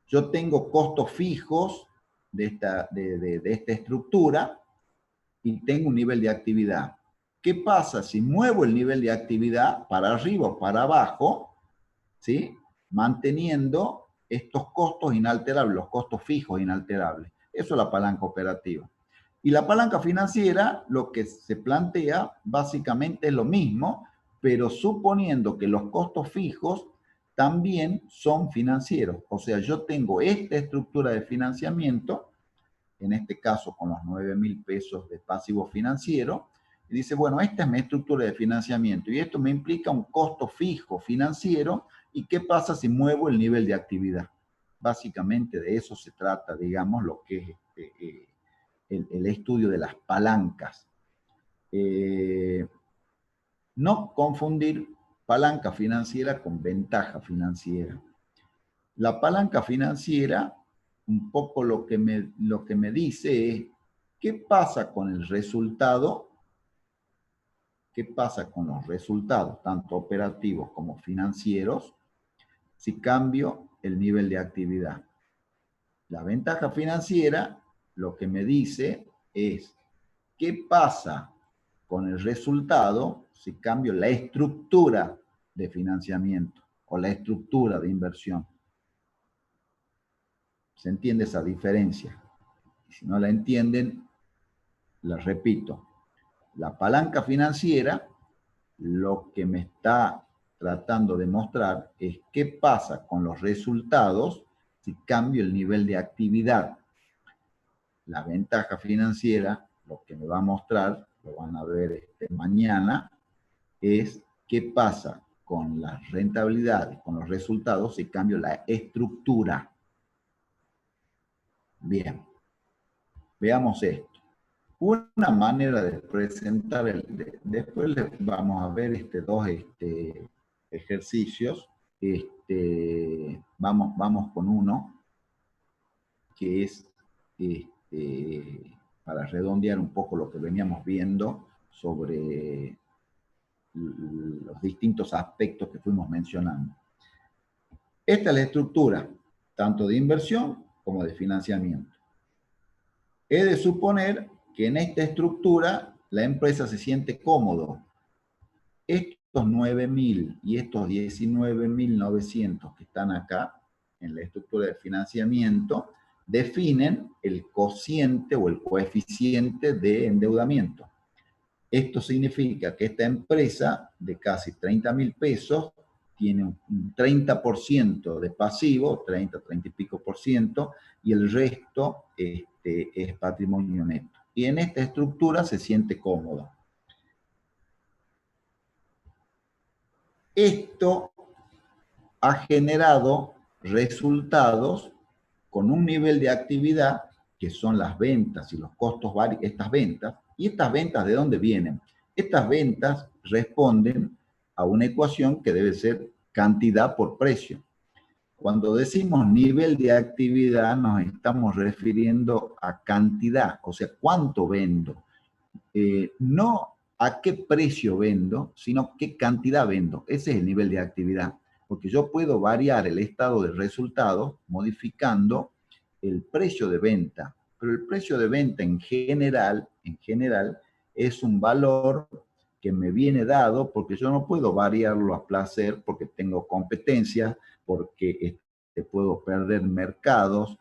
yo tengo costos fijos de esta estructura y tengo un nivel de actividad. ¿Qué pasa si muevo el nivel de actividad para arriba o para abajo, ¿sí? Manteniendo estos costos inalterables, los costos fijos inalterables? Eso es la palanca operativa. Y la palanca financiera, lo que se plantea básicamente es lo mismo, pero suponiendo que los costos fijos también son financieros. O sea, yo tengo esta estructura de financiamiento, en este caso con los 9.000 pesos de pasivo financiero, y dice, bueno, esta es mi estructura de financiamiento y esto me implica un costo fijo financiero. ¿Y qué pasa si muevo el nivel de actividad? Básicamente de eso se trata, digamos, lo que es el estudio de las palancas. No confundir palanca financiera con ventaja financiera. La palanca financiera, un poco lo que me dice es, ¿qué pasa con el resultado? ¿Qué pasa con los resultados, tanto operativos como financieros, si cambio el nivel de actividad? La ventaja financiera, lo que me dice es, ¿qué pasa con el resultado si cambio la estructura de financiamiento o la estructura de inversión? ¿Se entiende esa diferencia? Y si no la entienden, la repito. La palanca financiera lo que me está tratando de mostrar es qué pasa con los resultados si cambio el nivel de actividad. La ventaja financiera, lo que me va a mostrar, lo van a ver mañana, es qué pasa con las rentabilidades, con los resultados si cambio la estructura. Bien, veamos esto. Una manera de presentar, después vamos a ver dos ejercicios. Vamos con uno, que es para redondear un poco lo que veníamos viendo sobre los distintos aspectos que fuimos mencionando. Esta es la estructura, tanto de inversión como de financiamiento. He de suponer que en esta estructura la empresa se siente cómodo. Estos 9.000 y estos 19.900 que están acá en la estructura de financiamiento definen el cociente o el coeficiente de endeudamiento. Esto significa que esta empresa de casi 30.000 pesos tiene un 30% de pasivo, 30 y pico por ciento, y el resto es patrimonio neto. Y en esta estructura se siente cómodo. Esto ha generado resultados con un nivel de actividad que son las ventas y los costos varios, estas ventas. ¿Y estas ventas de dónde vienen? Estas ventas responden a una ecuación que debe ser cantidad por precio. Cuando decimos nivel de actividad nos estamos refiriendo a cantidad, o sea, cuánto vendo. No a qué precio vendo, sino qué cantidad vendo. Ese es el nivel de actividad, porque yo puedo variar el estado de resultados modificando el precio de venta, pero el precio de venta en general es un valor que me viene dado porque yo no puedo variarlo a placer porque tengo competencia, porque puedo perder mercados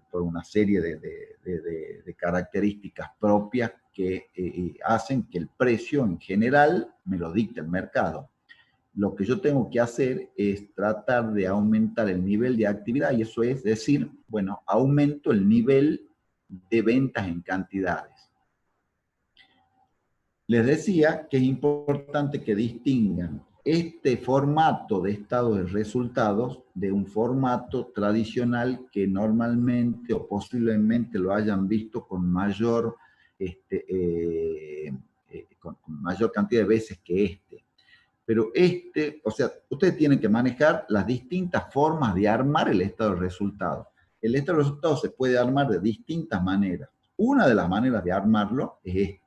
por una serie de características propias que hacen que el precio en general me lo dicte el mercado. Lo que yo tengo que hacer es tratar de aumentar el nivel de actividad y eso es decir, bueno, aumento el nivel de ventas en cantidades. Les decía que es importante que distingan este formato de estado de resultados de un formato tradicional que normalmente o posiblemente lo hayan visto con mayor, con mayor cantidad de veces que este. Pero o sea, ustedes tienen que manejar las distintas formas de armar el estado de resultados. El estado de resultados se puede armar de distintas maneras. Una de las maneras de armarlo es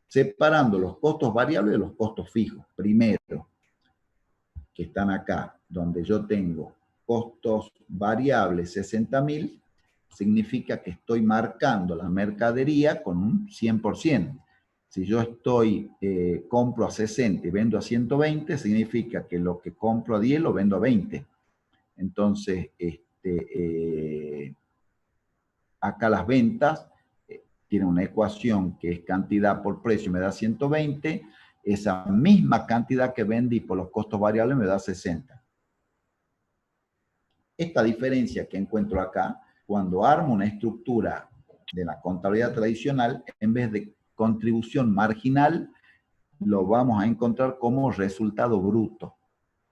separando los costos variables de los costos fijos. Primero, que están acá, donde yo tengo costos variables 60.000, significa que estoy marcando la mercadería con un 100%. Si yo compro a 60 y vendo a 120, significa que lo que compro a 10 lo vendo a 20. Entonces, acá las ventas tienen una ecuación que es cantidad por precio, me da 120, esa misma cantidad que vendí por los costos variables me da 60. Esta diferencia que encuentro acá, cuando armo una estructura de la contabilidad tradicional, en vez de contribución marginal, lo vamos a encontrar como resultado bruto.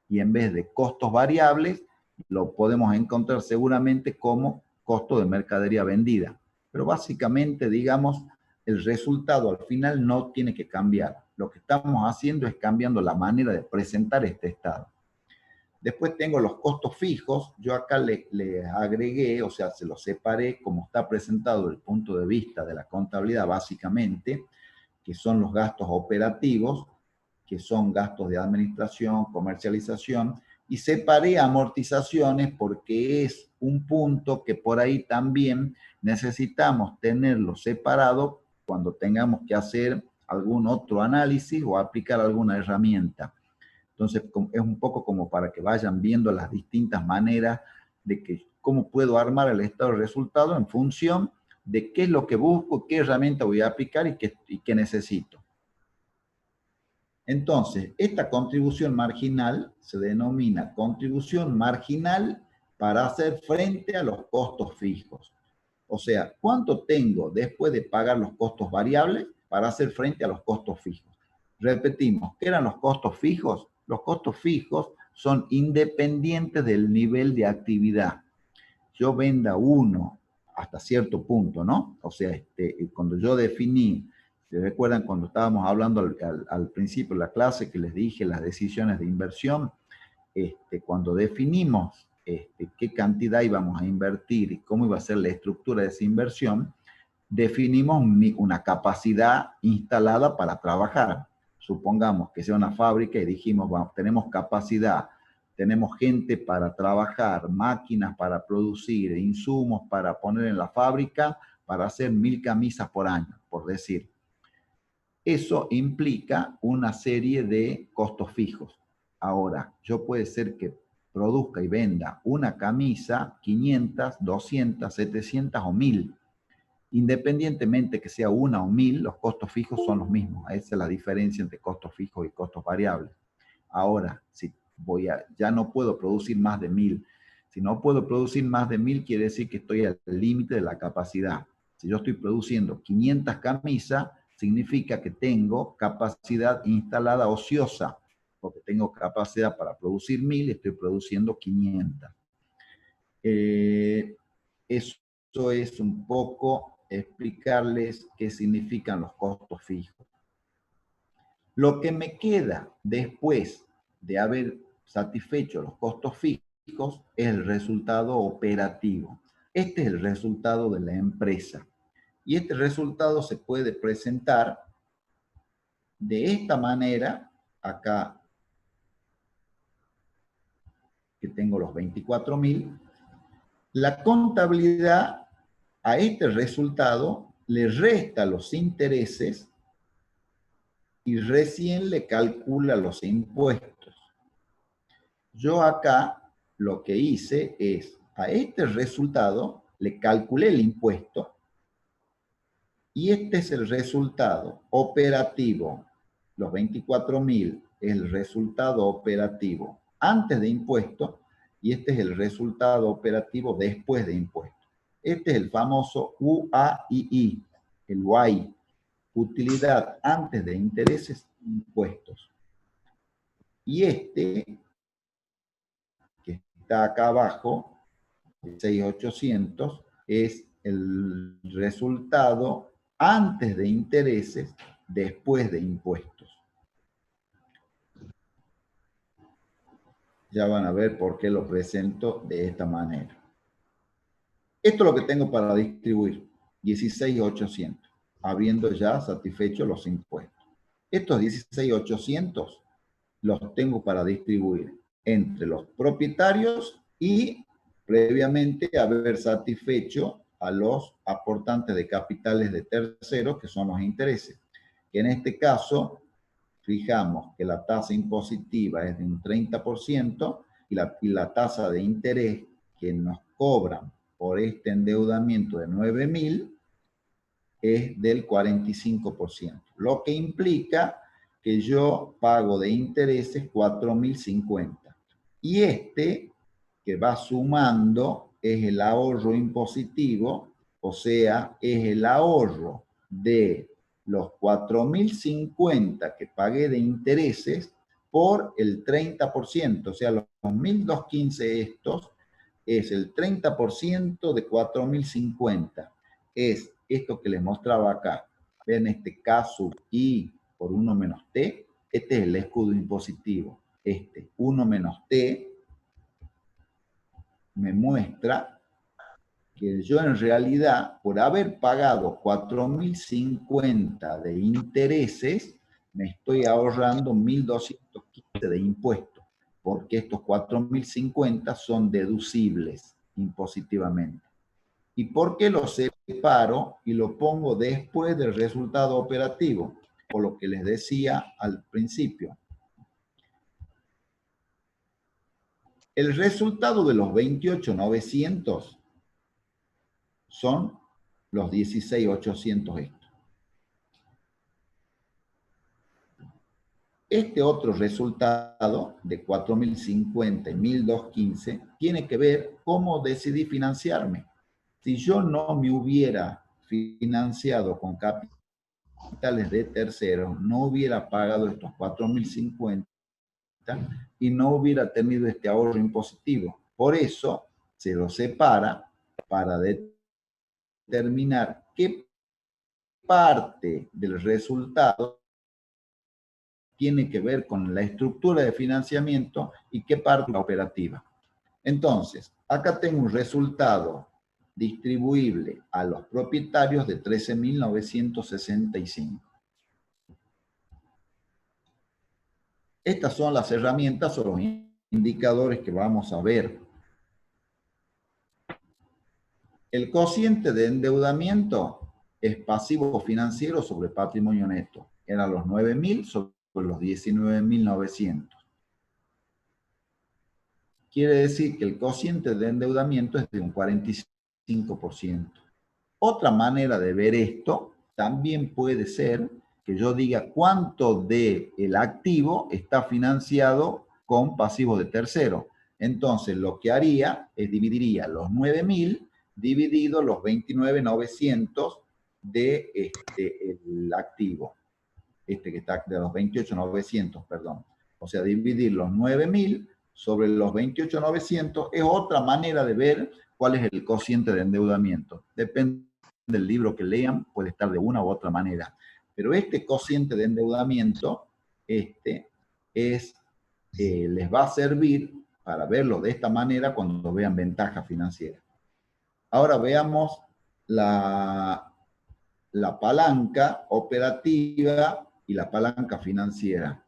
Y en vez de costos variables, lo podemos encontrar seguramente como costo de mercadería vendida. Pero básicamente, digamos, el resultado al final no tiene que cambiar. Lo que estamos haciendo es cambiando la manera de presentar este estado. Después tengo los costos fijos. Yo acá le agregué, o sea, se los separé como está presentado desde el punto de vista de la contabilidad básicamente, que son los gastos operativos, que son gastos de administración, comercialización, y separé amortizaciones porque es un punto que por ahí también necesitamos tenerlo separado cuando tengamos que hacer algún otro análisis o aplicar alguna herramienta. Entonces, es un poco como para que vayan viendo las distintas maneras de que cómo puedo armar el estado de resultado en función de qué es lo que busco, qué herramienta voy a aplicar y qué necesito. Entonces, esta contribución marginal se denomina contribución marginal para hacer frente a los costos fijos. O sea, ¿cuánto tengo después de pagar los costos variables para hacer frente a los costos fijos? Repetimos, ¿qué eran los costos fijos? Los costos fijos son independientes del nivel de actividad. Yo venda 1 hasta cierto punto, ¿no? O sea, cuando yo definí, ¿se recuerdan cuando estábamos hablando al principio de la clase que les dije las decisiones de inversión? Cuando definimos qué cantidad íbamos a invertir y cómo iba a ser la estructura de esa inversión, definimos una capacidad instalada para trabajar. Supongamos que sea una fábrica y dijimos, bueno, tenemos capacidad, tenemos gente para trabajar, máquinas para producir, insumos para poner en la fábrica, para hacer 1000 camisas por año, por decir. Eso implica una serie de costos fijos. Ahora, yo puede ser que produzca y venda una camisa, 500, 200, 700 o 1000. Independientemente que sea una o 1000, los costos fijos son los mismos. Esa es la diferencia entre costos fijos y costos variables. Ahora, si ya no puedo producir más de 1000. Si no puedo producir más de 1000, quiere decir que estoy al límite de la capacidad. Si yo estoy produciendo 500 camisas, significa que tengo capacidad instalada ociosa, porque tengo capacidad para producir 1000 y estoy produciendo 500. Eso es un poco explicarles qué significan los costos fijos. Lo que me queda después de haber satisfecho los costos fijos es el resultado operativo. Este es el resultado de la empresa. Y este resultado se puede presentar de esta manera, acá que tengo los 24.000. La contabilidad a este resultado le resta los intereses y recién le calcula los impuestos. Yo acá lo que hice es, a este resultado le calculé el impuesto y este es el resultado operativo. Los 24.000 es el resultado operativo antes de impuestos y este es el resultado operativo después de impuestos. Este es el famoso UAII, el UAI, utilidad antes de intereses e impuestos. Y este, que está acá abajo, 6.800, es el resultado antes de intereses, después de impuestos. Ya van a ver por qué lo presento de esta manera. Esto es lo que tengo para distribuir, 16.800, habiendo ya satisfecho los impuestos. Estos 16.800 los tengo para distribuir entre los propietarios y previamente haber satisfecho a los aportantes de capitales de terceros, que son los intereses. En este caso, fijamos que la tasa impositiva es de un 30% y la tasa de interés que nos cobran por este endeudamiento de 9.000 es del 45%, lo que implica que yo pago de intereses 4.050. Y este que va sumando es el ahorro impositivo, o sea, es el ahorro de los 4.050 que pagué de intereses por el 30%, o sea, los 1.215 estos es el 30% de 4.050. Es esto que les mostraba acá. Ven este K sub I por 1 menos T. Este es el escudo impositivo. Este 1 menos T me muestra que yo en realidad, por haber pagado 4.050 de intereses, me estoy ahorrando 1.215 de impuestos, porque estos 4.050 son deducibles impositivamente. ¿Y por qué lo separo y lo pongo después del resultado operativo? Por lo que les decía al principio. El resultado de los 28.900 son los 16.800 estos. Este otro resultado de 4.050 y 1.215 tiene que ver cómo decidí financiarme. Si yo no me hubiera financiado con capitales de terceros, no hubiera pagado estos 4.050 y no hubiera tenido este ahorro impositivo. Por eso se lo separa para determinar qué parte del resultado tiene que ver con la estructura de financiamiento y qué parte la operativa. Entonces, acá tengo un resultado distribuible a los propietarios de 13.965. Estas son las herramientas o los indicadores que vamos a ver. El cociente de endeudamiento es pasivo financiero sobre patrimonio neto. Eran los 9.000 sobre los 19.900. Quiere decir que el cociente de endeudamiento es de un 45%. Otra manera de ver esto también puede ser que yo diga cuánto del activo está financiado con pasivos de tercero. Entonces, lo que haría es dividiría los 9.000 dividido los 29.900 del activo. Que está de los 28.900, perdón. O sea, dividir los 9.000 sobre los 28.900 es otra manera de ver cuál es el cociente de endeudamiento. Depende del libro que lean, puede estar de una u otra manera. Pero este cociente de endeudamiento, les va a servir para verlo de esta manera cuando vean ventaja financiera. Ahora veamos la palanca operativa y la palanca financiera.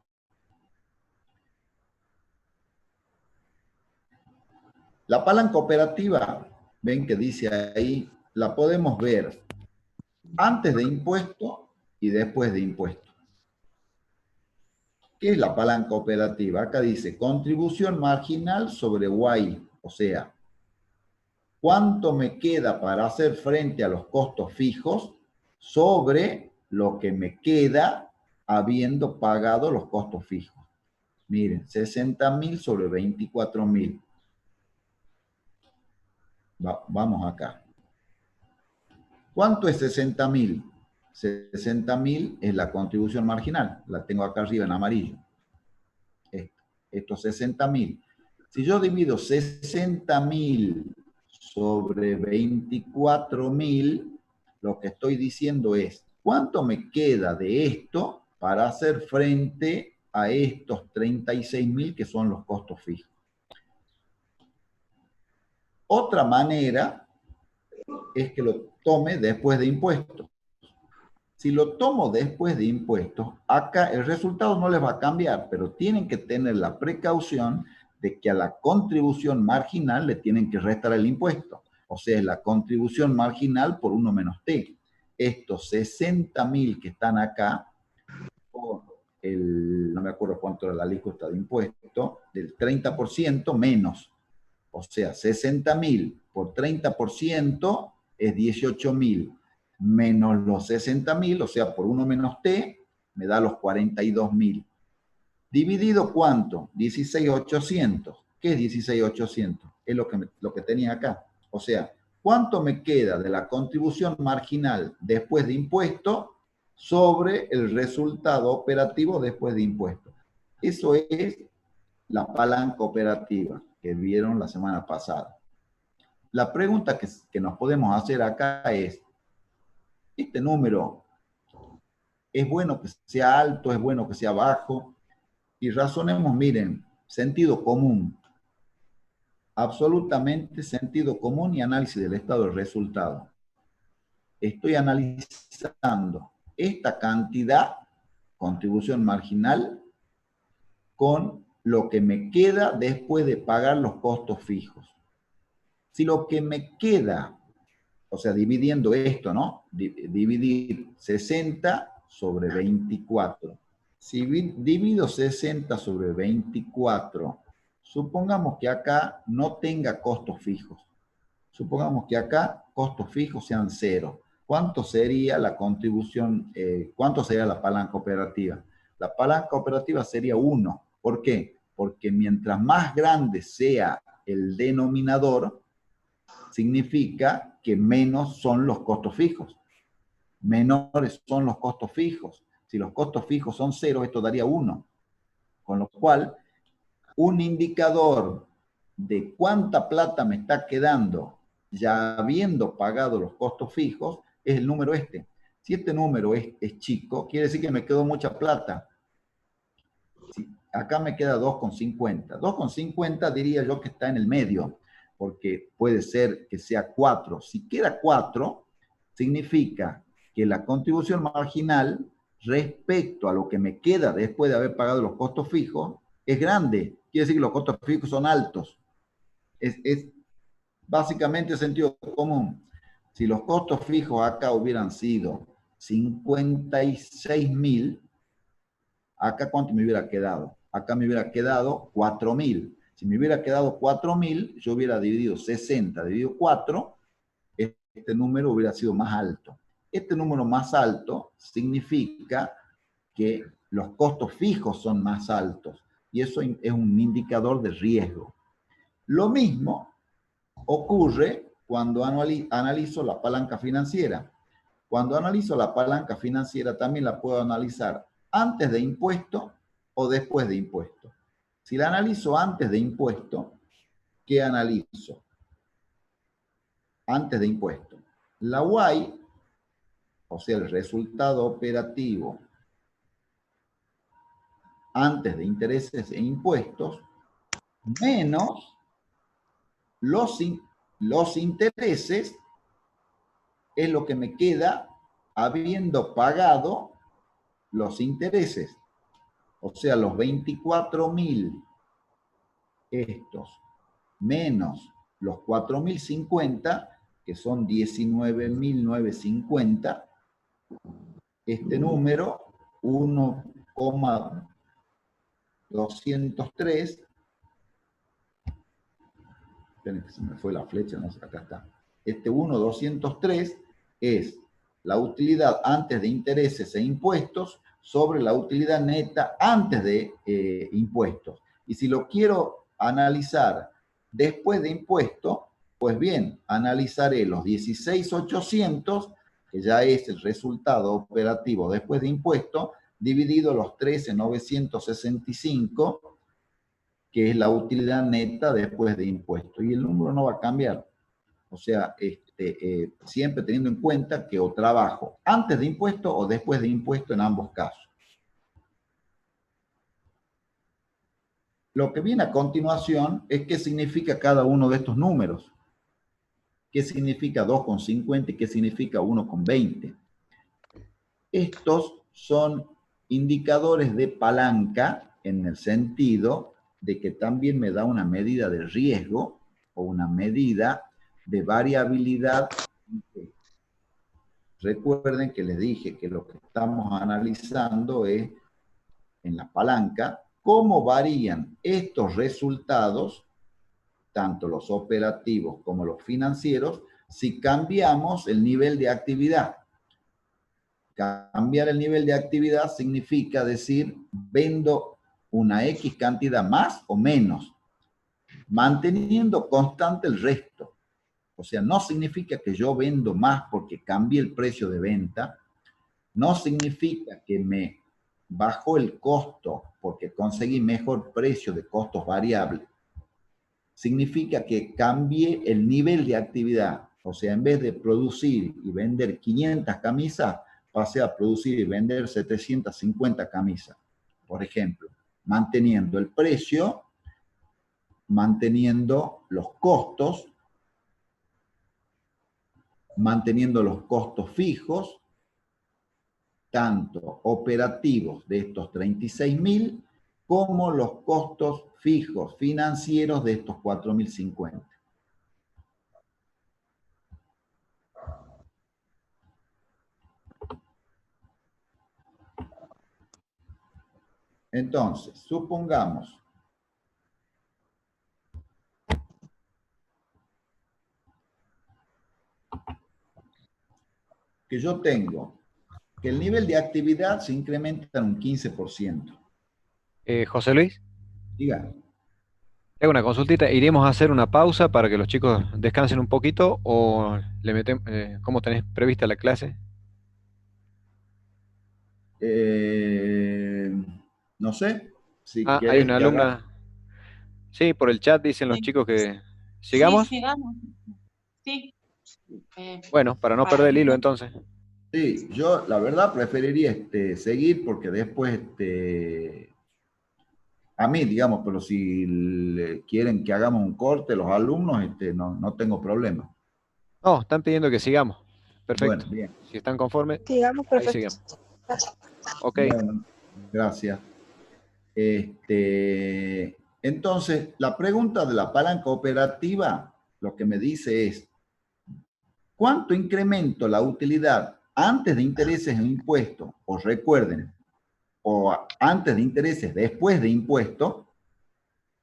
La palanca operativa, ven que dice ahí, la podemos ver antes de impuesto y después de impuesto. ¿Qué es la palanca operativa? Acá dice contribución marginal sobre Y, o sea, ¿cuánto me queda para hacer frente a los costos fijos sobre lo que me queda habiendo pagado los costos fijos? Miren, 60.000 sobre 24.000. Vamos acá. ¿Cuánto es 60.000? 60.000 es la contribución marginal. La tengo acá arriba en amarillo. Esto 60.000. Si yo divido 60.000 sobre 24.000, lo que estoy diciendo es, ¿cuánto me queda de esto para hacer frente a estos 36.000 que son los costos fijos? Otra manera es que lo tome después de impuestos. Si lo tomo después de impuestos, acá el resultado no les va a cambiar, pero tienen que tener la precaución de que a la contribución marginal le tienen que restar el impuesto. O sea, es la contribución marginal por 1 menos T. Estos 60.000 que están acá, por no me acuerdo cuánto era la alícuota de impuesto, del 30% menos. O sea, 60.000 por 30% es 18.000 menos los 60.000, o sea, por 1 menos T, me da los 42.000. ¿Dividido cuánto? 16.800. ¿Qué es 16.800? Es lo que tenía acá. O sea, ¿cuánto me queda de la contribución marginal después de impuesto sobre el resultado operativo después de impuesto? Eso es la palanca operativa que vieron la semana pasada. La pregunta que nos podemos hacer acá es, ¿este número es bueno que sea alto, es bueno que sea bajo? Y razonemos, miren, sentido común. Absolutamente sentido común y análisis del estado del resultado. Estoy analizando esta cantidad, contribución marginal, con lo que me queda después de pagar los costos fijos. Si lo que me queda, o sea, dividiendo esto, ¿no? Dividir 60 sobre 24. Si divido 60 sobre 24, supongamos que acá no tenga costos fijos. Supongamos que acá costos fijos sean 0. ¿Cuánto sería la contribución, cuánto sería la palanca operativa? La palanca operativa sería 1. ¿Por qué? Porque mientras más grande sea el denominador, significa que menos son los costos fijos. Menores son los costos fijos. Si los costos fijos son 0, esto daría 1. Con lo cual, un indicador de cuánta plata me está quedando ya habiendo pagado los costos fijos, es el número este. Si este número es chico, quiere decir que me quedó mucha plata. Si acá me queda 2,50. 2,50 diría yo que está en el medio, porque puede ser que sea 4. Si queda 4, significa que la contribución marginal respecto a lo que me queda después de haber pagado los costos fijos es grande. Quiere decir que los costos fijos son altos. Es básicamente sentido común. Si los costos fijos acá hubieran sido 56.000, acá ¿cuánto me hubiera quedado? Acá me hubiera quedado 4.000. Si me hubiera quedado 4.000, yo hubiera dividido 60 dividido 4, este número hubiera sido más alto. Este número más alto significa que los costos fijos son más altos y eso es un indicador de riesgo. Lo mismo ocurre cuando analizo la palanca financiera. Cuando analizo la palanca financiera también la puedo analizar antes de impuesto o después de impuesto. Si la analizo antes de impuesto, ¿qué analizo? Antes de impuesto. La Y, o sea, el resultado operativo antes de intereses e impuestos, menos los intereses es lo que me queda habiendo pagado los intereses. O sea, los 24.000 estos menos los 4.050, que son 19.950, este número 1,203, esperen que se me fue la flecha, no sé, acá está. Este 1,203 es la utilidad antes de intereses e impuestos sobre la utilidad neta antes de impuestos. Y si lo quiero analizar después de impuestos, pues bien, analizaré los 16.800, que ya es el resultado operativo después de impuestos, dividido los 13.965, que es la utilidad neta después de impuestos. Y el número no va a cambiar. O sea, siempre teniendo en cuenta que o trabajo antes de impuesto o después de impuesto en ambos casos. Lo que viene a continuación es qué significa cada uno de estos números. ¿Qué significa 2,50 y qué significa 1,20? Estos son indicadores de palanca en el sentido de que también me da una medida de riesgo o una medida de variabilidad. Recuerden que les dije que lo que estamos analizando es en la palanca cómo varían estos resultados, tanto los operativos como los financieros, si cambiamos el nivel de actividad. Cambiar el nivel de actividad significa decir, vendo una X cantidad más o menos, manteniendo constante el resto. O sea, no significa que yo vendo más porque cambié el precio de venta, no significa que me bajó el costo porque conseguí mejor precio de costos variables. Significa que cambié el nivel de actividad. O sea, en vez de producir y vender 500 camisas, pasé a producir y vender 750 camisas, por ejemplo, manteniendo el precio, manteniendo los costos fijos, tanto operativos de estos 36.000 como los costos fijos financieros de estos 4.050. Entonces, supongamos que yo tengo que el nivel de actividad se incrementa en un 15%. José Luis, Diga. hago una consultita. ¿Iremos a hacer una pausa para que los chicos descansen un poquito o le metemos, cómo tenés prevista la clase? Eh, no sé, si Ah, hay querés una que haga. alumna. Sí, por el chat dicen los Sí, chicos que sí, sigamos. sigamos. Sí. Bueno, para no perder el hilo entonces. Sí, yo la verdad preferiría seguir porque después, a mí, digamos, pero si quieren que hagamos un corte los alumnos, no tengo problema. No, están pidiendo que sigamos. Bueno, Perfecto. bien. Si están conformes, Sigamos, ahí perfecto. sigamos. Ok. Bueno, gracias. Entonces, la pregunta de la palanca operativa, lo que me dice es, ¿cuánto incremento la utilidad antes de intereses e impuestos? Os recuerden, o antes de intereses, después de impuestos,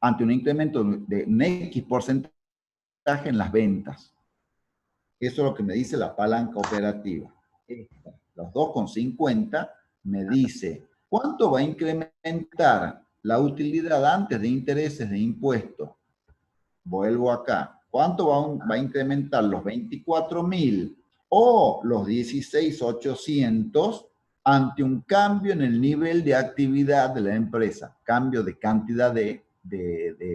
ante un incremento de un X porcentaje en las ventas. Eso es lo que me dice la palanca operativa. Los 2,50 me dice, ¿cuánto va a incrementar la utilidad antes de intereses de impuestos? Vuelvo acá. ¿Cuánto va a incrementar los 24.000 o los 16.800 ante un cambio en el nivel de actividad de la empresa? Cambio de cantidad de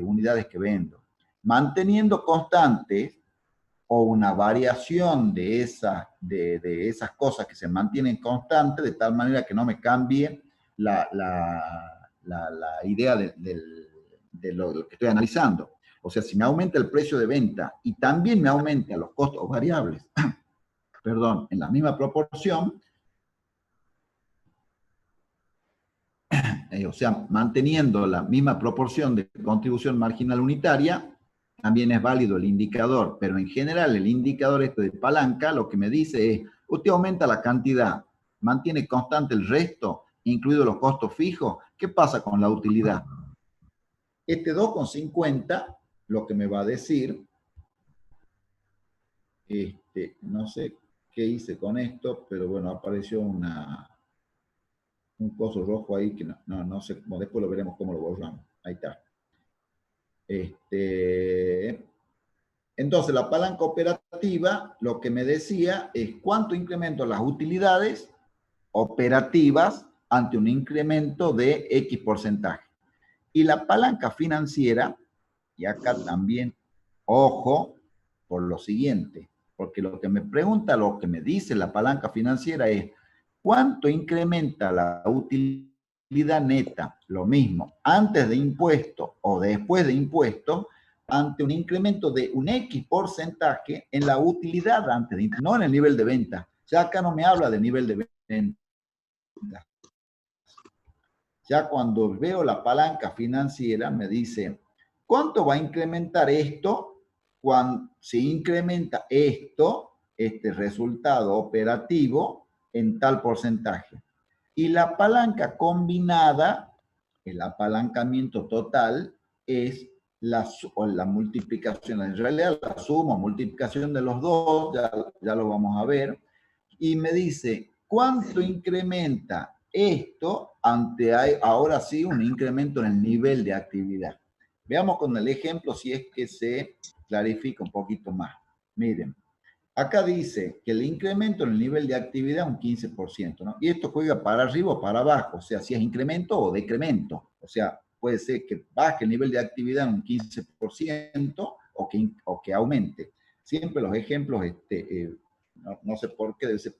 unidades que vendo. Manteniendo constantes o una variación de esas cosas que se mantienen constantes, de tal manera que no me cambie la idea de lo que estoy analizando. O sea, si me aumenta el precio de venta y también me aumenta los costos variables, perdón, en la misma proporción, o sea, manteniendo la misma proporción de contribución marginal unitaria, también es válido el indicador, pero en general el indicador de palanca lo que me dice es, usted aumenta la cantidad, mantiene constante el resto, incluidos los costos fijos, ¿qué pasa con la utilidad? Este 2,50 lo que me va a decir, no sé qué hice con esto, pero bueno, apareció un coso rojo ahí que no sé, después lo veremos cómo lo borramos. Ahí está. Entonces, la palanca operativa lo que me decía es cuánto incremento las utilidades operativas ante un incremento de X porcentaje. Y la palanca financiera, y acá también, ojo, por lo siguiente, porque lo que me pregunta, lo que me dice la palanca financiera es cuánto incrementa la utilidad neta, lo mismo, antes de impuestos o después de impuestos, ante un incremento de un X porcentaje en la utilidad antes de impuestos, no en el nivel de venta. Ya acá no me habla de nivel de venta. Ya cuando veo la palanca financiera me dice, ¿cuánto va a incrementar esto? Cuando se incrementa este resultado operativo en tal porcentaje. Y la palanca combinada, el apalancamiento total, es la multiplicación, en realidad la suma o multiplicación de los dos, ya lo vamos a ver, y me dice, ¿cuánto incrementa esto ante ahora sí un incremento en el nivel de actividad? Veamos con el ejemplo si es que se clarifica un poquito más. Miren, acá dice que el incremento en el nivel de actividad es un 15%, ¿no? Y esto juega para arriba o para abajo, o sea, si es incremento o decremento. O sea, puede ser que baje el nivel de actividad en un 15% o que aumente. Siempre los ejemplos, no sé por qué, debe ser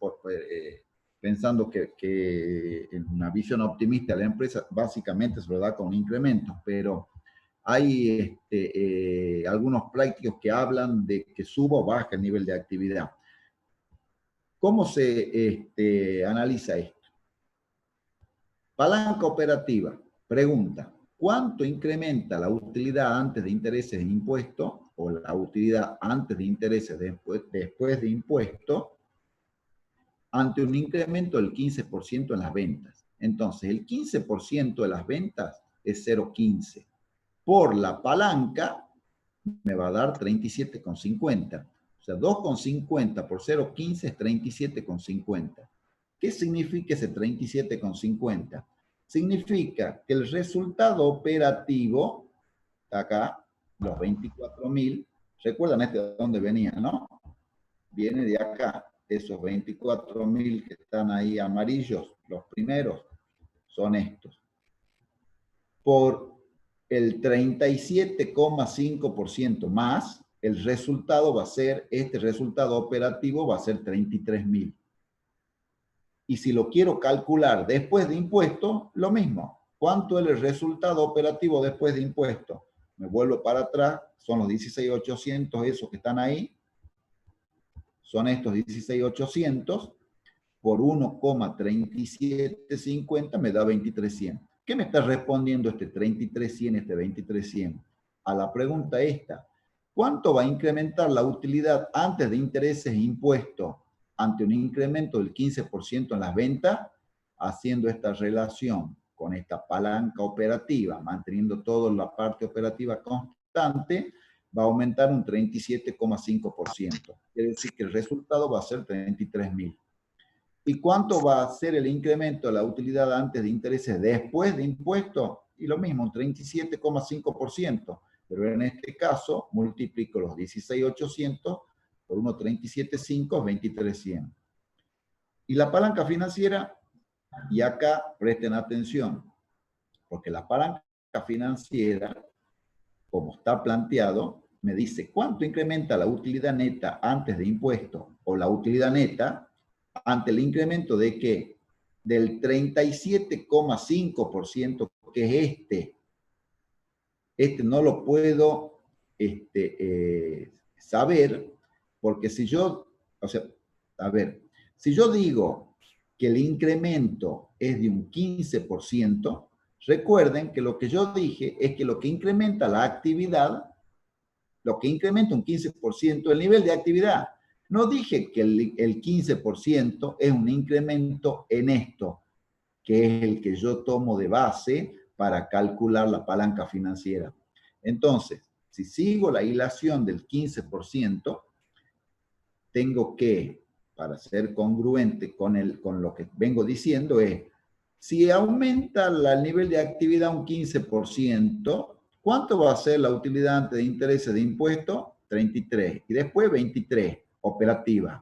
pensando que en una visión optimista de la empresa básicamente se lo da con incrementos, pero hay algunos prácticos que hablan de que suba o baja el nivel de actividad. ¿Cómo se analiza esto? Palanca operativa. Pregunta, ¿cuánto incrementa la utilidad antes de intereses de impuestos o la utilidad antes de intereses después de impuestos ante un incremento del 15% en las ventas? Entonces, el 15% de las ventas es 0,15. Por la palanca me va a dar 37,50. O sea, 2,50 por 0,15 es 37,50. ¿Qué significa ese 37,50? Significa que el resultado operativo, acá, los 24.000, recuerdan de dónde venía, ¿no? Viene de acá, esos 24.000 que están ahí amarillos, los primeros, son estos. Por el 37,5% más el resultado va a ser, este resultado operativo va a ser 33.000. Y si lo quiero calcular después de impuestos, lo mismo. ¿Cuánto es el resultado operativo después de impuestos? Me vuelvo para atrás, son los 16.800, esos que están ahí. Son estos 16.800 por 1,3750 me da 23.100. ¿Qué me está respondiendo este 33.100, este 23.100? A la pregunta esta. ¿Cuánto va a incrementar la utilidad antes de intereses e impuestos ante un incremento del 15% en las ventas? Haciendo esta relación con esta palanca operativa, manteniendo toda la parte operativa constante, va a aumentar un 37,5%. Quiere decir que el resultado va a ser 33.000. ¿Y cuánto va a ser el incremento de la utilidad antes de intereses después de impuestos? Y lo mismo, un 37,5%. Pero en este caso, multiplico los 16.800 por 1,37,5 es 23.100. Y la palanca financiera, y acá presten atención, porque la palanca financiera, como está planteado, me dice cuánto incrementa la utilidad neta antes de impuestos o la utilidad neta ante el incremento de ¿qué? Del 37,5%, que es este. Este no lo puedo saber, porque si yo, o sea, a ver, si yo digo que el incremento es de un 15%, recuerden que lo que yo dije es que lo que incrementa la actividad, lo que incrementa un 15% el nivel de actividad. No dije que el 15% es un incremento en esto, que es el que yo tomo de base para calcular la palanca financiera. Entonces, si sigo la hilación del 15%, tengo que, para ser congruente con lo que vengo diciendo, es, si aumenta el nivel de actividad un 15%, ¿cuánto va a ser la utilidad antes de intereses de impuestos? 33. Y después 23, operativa.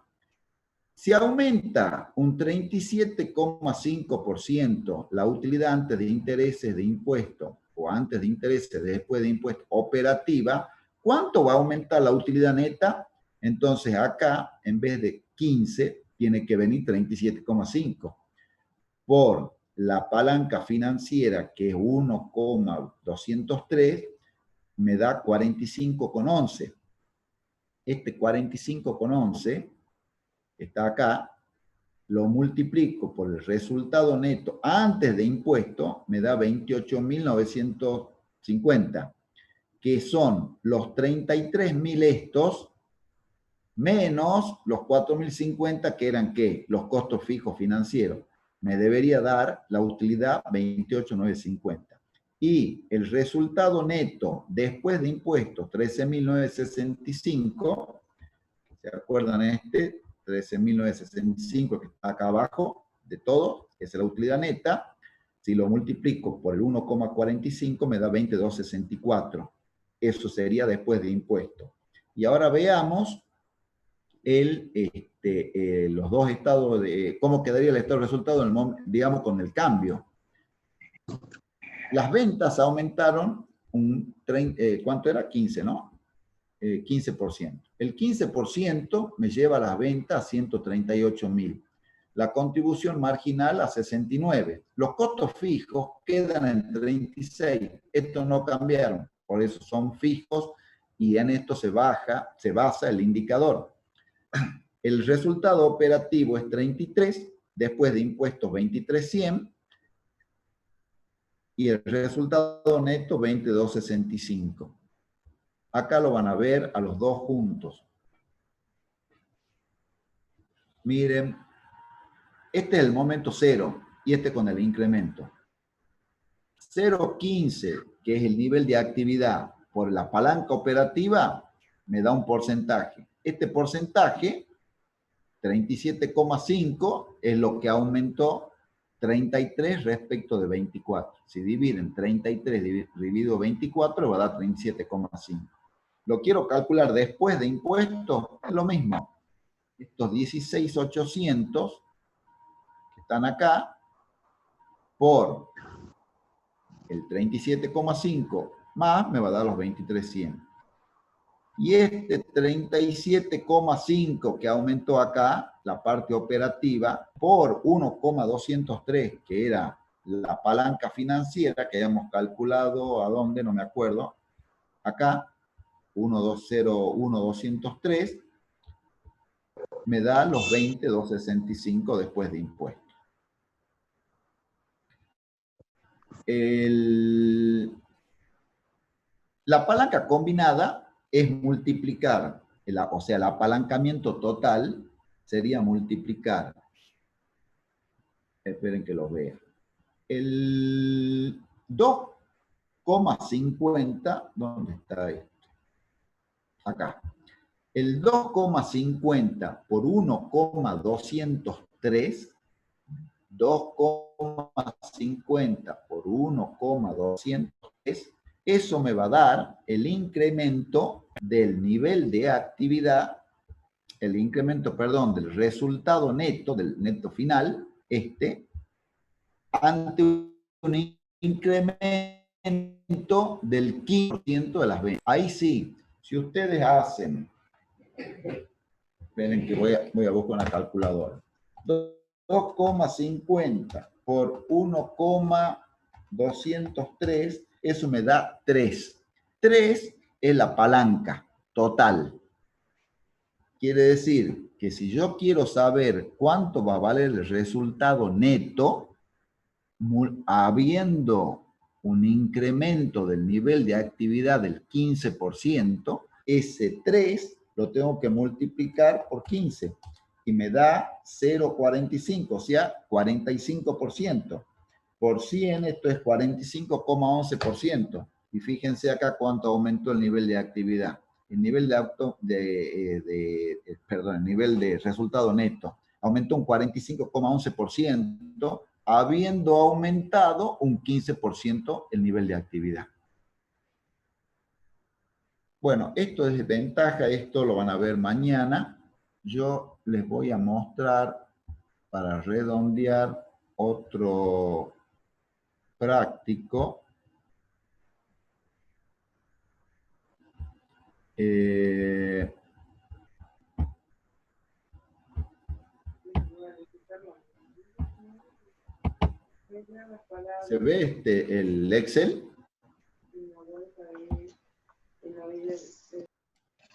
Si aumenta un 37,5% la utilidad antes de intereses de impuestos o antes de intereses después de impuestos operativa, ¿cuánto va a aumentar la utilidad neta? Entonces acá, en vez de 15, tiene que venir 37,5. Por la palanca financiera, que es 1,203, me da 45,11. Este 45,11 está acá, lo multiplico por el resultado neto antes de impuestos, me da 28.950, que son los 33.000 estos, menos los 4.050 que eran, ¿qué? Los costos fijos financieros. Me debería dar la utilidad 28.950. Y el resultado neto después de impuestos, 13.965, ¿se acuerdan este? 13.965 que está acá abajo de todo, que es la utilidad neta. Si lo multiplico por el 1,45 me da 22,64. Eso sería después de impuestos. Y ahora veamos los dos estados de cómo quedaría el estado de resultado, digamos, con el cambio. Las ventas aumentaron ¿cuánto era? 15, ¿no? 15%. El 15% me lleva a las ventas a 138.000. La contribución marginal a 69. Los costos fijos quedan en 36. Estos no cambiaron, por eso son fijos y en esto se basa el indicador. El resultado operativo es 33, después de impuestos 23.100 y el resultado neto 22.65. Acá lo van a ver a los dos juntos. Miren, este es el momento cero y este con el incremento. 0,15, que es el nivel de actividad por la palanca operativa, me da un porcentaje. Este porcentaje, 37,5, es lo que aumentó 33 respecto de 24. Si dividen 33 dividido 24, va a dar 37,5. Lo quiero calcular después de impuestos, es lo mismo. Estos 16.800 que están acá, por el 37,5 más, me va a dar los 23.100. Y este 37,5 que aumentó acá, la parte operativa, por 1,203, que era la palanca financiera que habíamos calculado, ¿a dónde? No me acuerdo. Acá, 1,203, me da los 20,265 después de impuestos. La palanca combinada es multiplicar, o sea, el apalancamiento total sería multiplicar, esperen que lo vea, el 2,50, ¿dónde está esto? Acá. El 2,50 por 1,203, 2,50 por 1,203, eso me va a dar el incremento del nivel de actividad, el incremento, perdón, del resultado neto, del neto final, ante un incremento del 15% de las ventas. Ahí sí, si ustedes hacen, esperen que voy a buscar una calculadora, 2,50 por 1,203, eso me da 3. 3 es la palanca total. Quiere decir que si yo quiero saber cuánto va a valer el resultado neto, habiendo un incremento del nivel de actividad del 15%, ese 3 lo tengo que multiplicar por 15 y me da 0,45, o sea, 45%. Por 100 esto es 45,11%. Y fíjense acá cuánto aumentó el nivel de actividad. El nivel el nivel de resultado neto aumentó un 45,11%, habiendo aumentado un 15% el nivel de actividad. Bueno, esto es ventaja, esto lo van a ver mañana. Yo les voy a mostrar, para redondear, otro práctico. ¿Se ve el Excel?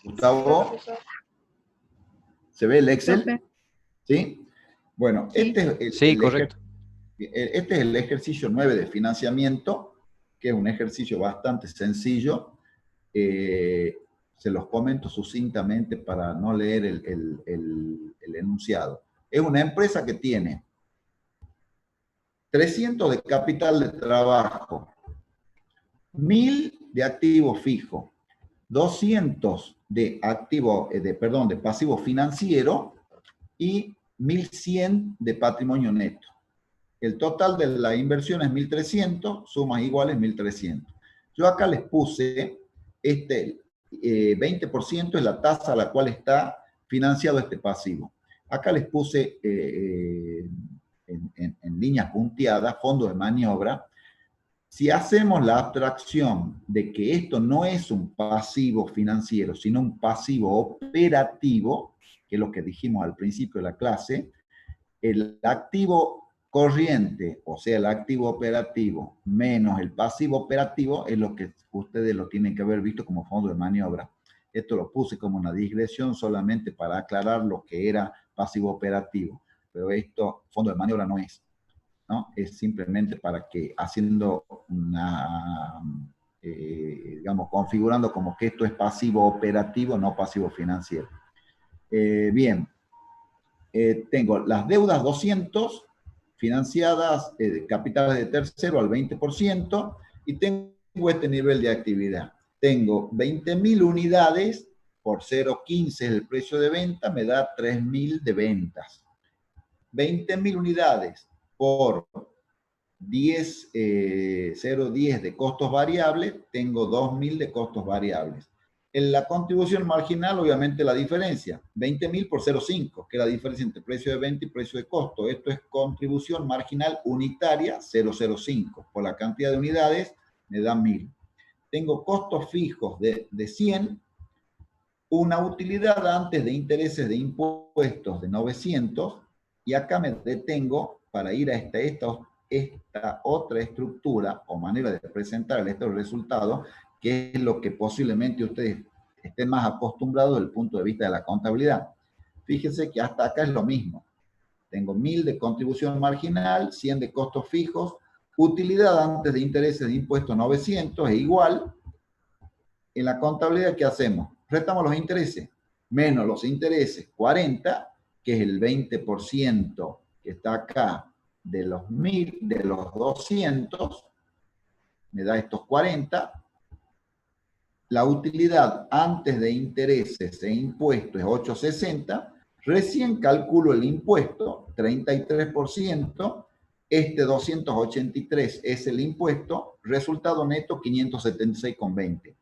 Gustavo, ¿se ve el Excel? ¿Sí? Bueno, sí. Correcto. Este es el ejercicio 9 de financiamiento, que es un ejercicio bastante sencillo. Se los comento sucintamente para no leer el enunciado. Es una empresa que tiene 300 de capital de trabajo, 1000 de activo fijo, 200 de de pasivo financiero y 1100 de patrimonio neto. El total de la inversión es 1300, sumas iguales 1300. Yo acá les puse 20% es la tasa a la cual está financiado este pasivo. Acá les puse en líneas punteadas, fondo de maniobra. Si hacemos la abstracción de que esto no es un pasivo financiero, sino un pasivo operativo, que es lo que dijimos al principio de la clase, el activo corriente, o sea, el activo operativo, menos el pasivo operativo, es lo que ustedes lo tienen que haber visto como fondo de maniobra. Esto lo puse como una digresión solamente para aclarar lo que era pasivo operativo, pero esto, fondo de maniobra no es, ¿no? Es simplemente para que haciendo una, digamos, configurando como que esto es pasivo operativo, no pasivo financiero. Bien. Tengo las deudas 200 financiadas, capitales de tercero al 20%, y tengo este nivel de actividad. Tengo 20.000 unidades, por 0,15 es el precio de venta, me da 3.000 de ventas. 20.000 unidades por 0,10 de costos variables, tengo 2.000 de costos variables. En la contribución marginal, obviamente la diferencia, 20.000 por 0,5, que es la diferencia entre precio de venta y precio de costo. Esto es contribución marginal unitaria 0,05. Por la cantidad de unidades me da 1.000. Tengo costos fijos de 100 una utilidad antes de intereses de impuestos de 900, y acá me detengo para ir a esta otra estructura o manera de presentar estos resultados, que es lo que posiblemente ustedes estén más acostumbrados desde el punto de vista de la contabilidad. Fíjense que hasta acá es lo mismo. Tengo 1000 de contribución marginal, 100 de costos fijos, utilidad antes de intereses de impuestos 900 es igual. En la contabilidad, ¿qué hacemos? Restamos los intereses, menos los intereses, 40, que es el 20% que está acá de los 1000, de los 200, me da estos 40. La utilidad antes de intereses e impuestos es 860. Recién calculo el impuesto, 33%. Este 283 es el impuesto. Resultado neto, 576,20.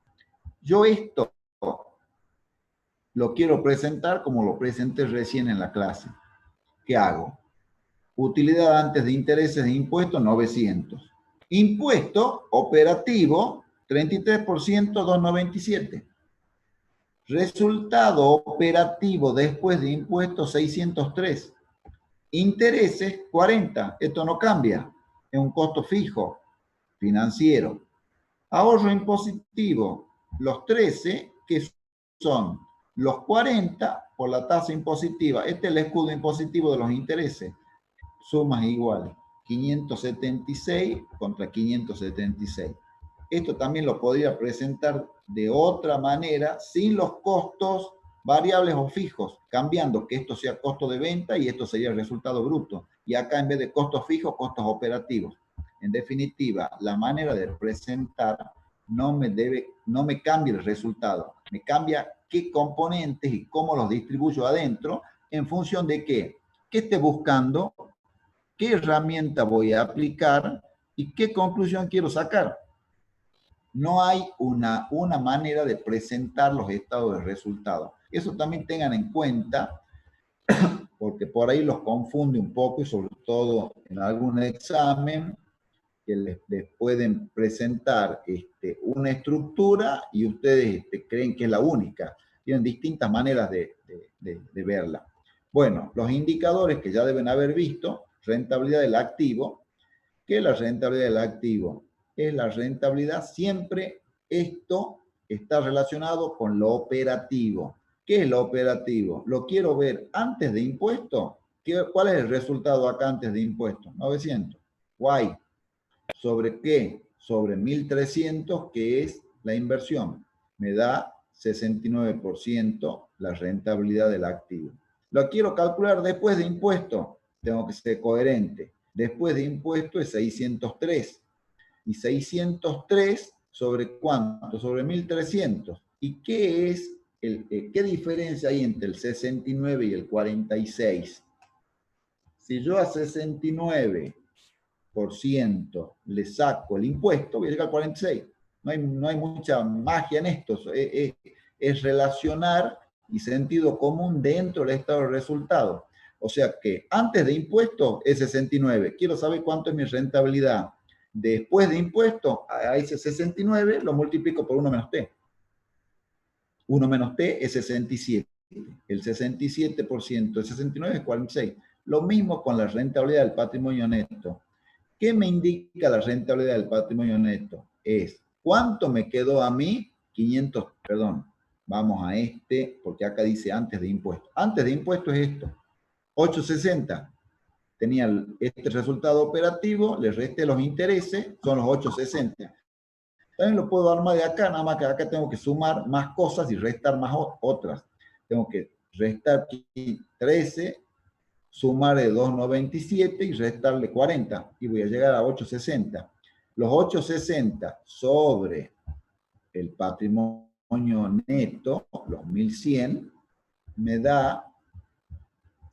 Yo esto lo quiero presentar como lo presenté recién en la clase. ¿Qué hago? Utilidad antes de intereses e impuestos, 900. Impuesto operativo, 33%, 297. Resultado operativo después de impuestos, 603. Intereses, 40. Esto no cambia. Es un costo fijo, financiero. Ahorro impositivo, los 13, que son los 40 por la tasa impositiva. Este es el escudo impositivo de los intereses. Sumas iguales. 576 contra 576. Esto también lo podría presentar de otra manera, sin los costos variables o fijos, cambiando que esto sea costo de venta y esto sería el resultado bruto. Y acá en vez de costos fijos, costos operativos. En definitiva, la manera de presentar no me cambia el resultado, me cambia qué componentes y cómo los distribuyo adentro en función de qué esté buscando, qué herramienta voy a aplicar y qué conclusión quiero sacar. No hay una manera de presentar los estados de resultados. Eso también tengan en cuenta, porque por ahí los confunde un poco, y sobre todo en algún examen, que les pueden presentar una estructura y ustedes creen que es la única. Tienen distintas maneras de verla. Bueno, los indicadores que ya deben haber visto: rentabilidad del activo. ¿Qué es la rentabilidad del activo? Es la rentabilidad, siempre esto está relacionado con lo operativo. ¿Qué es lo operativo? Lo quiero ver antes de impuestos. ¿Cuál es el resultado acá antes de impuestos? 900. Guay. ¿Sobre qué? Sobre 1300, que es la inversión. Me da 69% la rentabilidad del activo. Lo quiero calcular después de impuestos. Tengo que ser coherente. Después de impuestos es 603. ¿Y 603 sobre cuánto? Sobre 1300. ¿Y qué es qué diferencia hay entre el 69 y el 46? Si yo a 69% le saco el impuesto, voy a llegar al 46. No hay mucha magia en esto. Es relacionar y sentido común dentro del estado de resultados. O sea que antes de impuestos es 69. Quiero saber cuánto es mi rentabilidad. Después de impuestos, a ese 69 lo multiplico por 1 menos T. 1 menos T es 67. El 67%, el 69 es 46. Lo mismo con la rentabilidad del patrimonio neto. ¿Qué me indica la rentabilidad del patrimonio neto? Es cuánto me quedó a mí, 500, perdón, vamos a porque acá dice antes de impuestos. Antes de impuestos es esto, 860. Tenía este resultado operativo, le resté los intereses, son los 860. También lo puedo armar de acá, nada más que acá tengo que sumar más cosas y restar más otras. Tengo que restar aquí 13, sumarle 297 y restarle 40. Y voy a llegar a 860. Los 860 sobre el patrimonio neto, los 1100, me da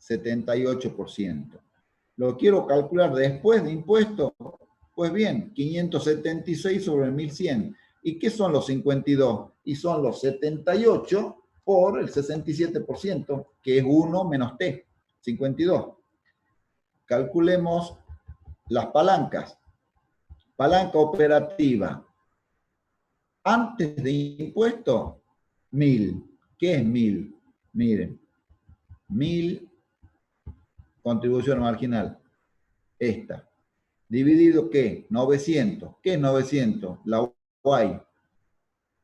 78%. Lo quiero calcular después de impuestos. Pues bien, 576 sobre 1100. ¿Y qué son los 52? Y son los 78 por el 67%, que es 1 menos T, 52. Calculemos las palancas. Palanca operativa. Antes de impuesto, 1000. ¿Qué es 1000? Miren, 1000 contribución marginal, esta. Dividido, ¿qué? 900. ¿Qué es 900? La UAI.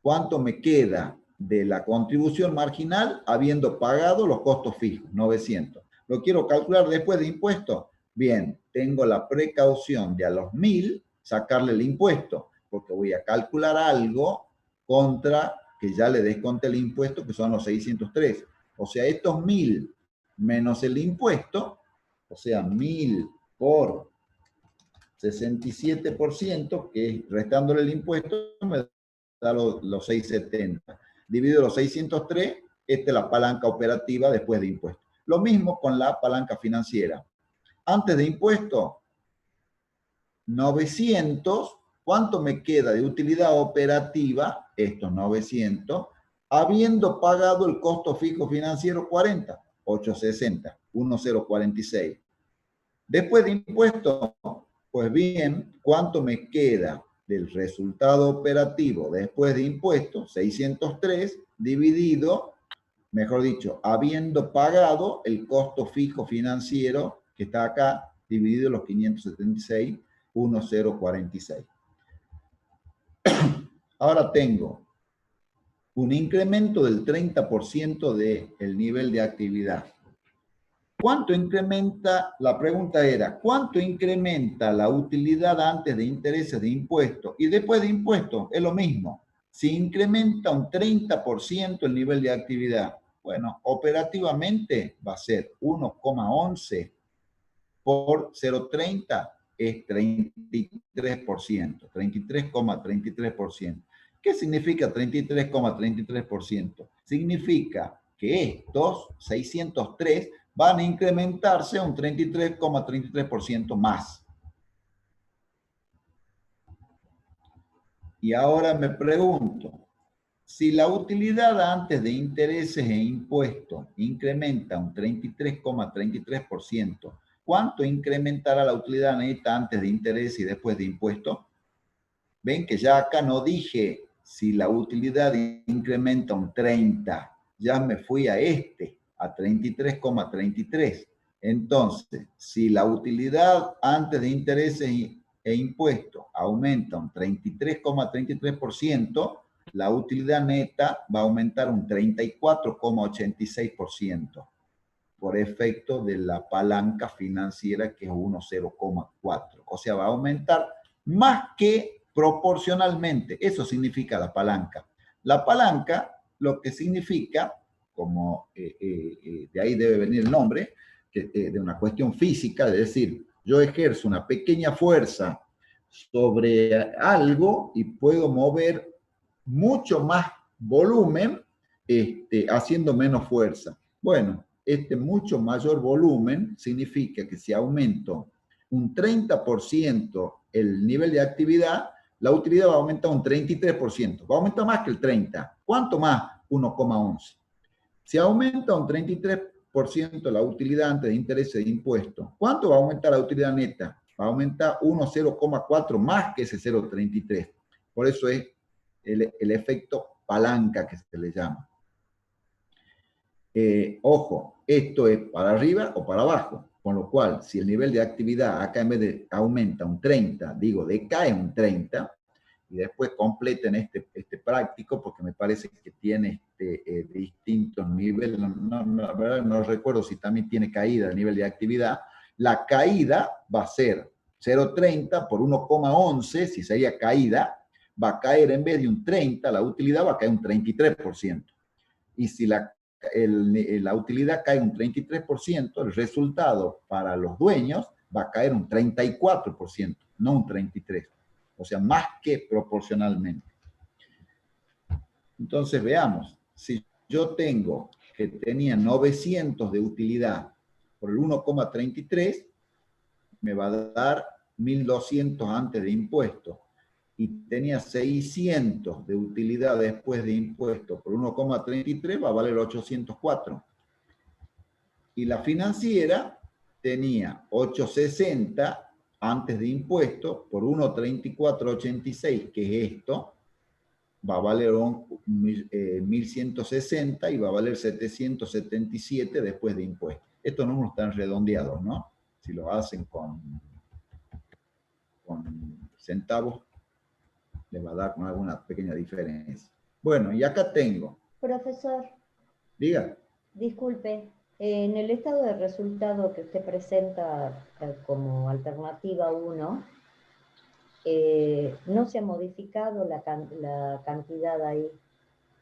¿Cuánto me queda de la contribución marginal habiendo pagado los costos fijos? 900. ¿Lo quiero calcular después de impuestos? Bien, tengo la precaución de a los 1000 sacarle el impuesto, porque voy a calcular algo contra que ya le desconté el impuesto, que son los 603. O sea, estos 1000 menos el impuesto, o sea, 1000 por 67%, que es restándole el impuesto, me da los 670. Dividido los 603, esta es la palanca operativa después de impuestos. Lo mismo con la palanca financiera. Antes de impuestos, 900, ¿cuánto me queda de utilidad operativa? Estos 900, habiendo pagado el costo fijo financiero 40, 860, 1046. Después de impuestos, pues bien, ¿cuánto me queda del resultado operativo después de impuestos? 603 dividido, mejor dicho, habiendo pagado el costo fijo financiero que está acá, dividido los 576, 1046. Ahora tengo un incremento del 30% del nivel de actividad. ¿Cuánto incrementa? La pregunta era, ¿cuánto incrementa la utilidad antes de intereses de impuestos? Y después de impuestos, es lo mismo. Si incrementa un 30% el nivel de actividad, bueno, operativamente va a ser 1,11 por 0,30 es 33%, 33,33%. ¿Qué significa 33,33%? Significa que estos 603 van a incrementarse un 33,33% más. Y ahora me pregunto, si la utilidad antes de intereses e impuestos incrementa un 33,33%, ¿cuánto incrementará la utilidad neta antes de intereses y después de impuestos? Ven que ya acá no dije si la utilidad incrementa un 30, ya me fui a a 33,33. Entonces, si la utilidad antes de intereses e impuestos aumenta un 33,33%, la utilidad neta va a aumentar un 34,86% por efecto de la palanca financiera que es 1,0,4. O sea, va a aumentar más que proporcionalmente. Eso significa la palanca. La palanca lo que significa, como de ahí debe venir el nombre, de una cuestión física, es decir, yo ejerzo una pequeña fuerza sobre algo y puedo mover mucho más volumen haciendo menos fuerza. Bueno, este mucho mayor volumen significa que si aumento un 30% el nivel de actividad, la utilidad va a aumentar un 33%. Va a aumentar más que el 30%. ¿Cuánto más? 1,11. Si aumenta un 33% la utilidad antes de intereses de impuestos, ¿cuánto va a aumentar la utilidad neta? Va a aumentar 1,0,4 más que ese 0,33. Por eso es el efecto palanca que se le llama. Ojo, esto es para arriba o para abajo, con lo cual, si el nivel de actividad acá en vez de aumenta un 30, digo, decae un 30, y después completen este práctico, porque me parece que tiene distintos niveles, no recuerdo si también tiene caída el nivel de actividad, la caída va a ser 0,30 por 1,11, si sería caída, va a caer en vez de un 30, la utilidad va a caer un 33%. Y si la utilidad cae un 33%, el resultado para los dueños va a caer un 34%, no un 33%. O sea, más que proporcionalmente. Entonces, veamos. Si yo tengo que tenía 900 de utilidad por el 1,33, me va a dar 1.200 antes de impuestos. Y tenía 600 de utilidad después de impuestos por 1,33, va a valer 804. Y la financiera tenía 860 antes de impuestos por 1,3486, que es esto, va a valer 1.160 y va a valer 777 después de impuestos. Estos números están redondeados, ¿no? Si lo hacen con centavos, les va a dar con alguna pequeña diferencia. Bueno, y acá tengo. Profesor, Diga. disculpe, en el estado de resultado que usted presenta como alternativa 1, no se ha modificado la cantidad ahí,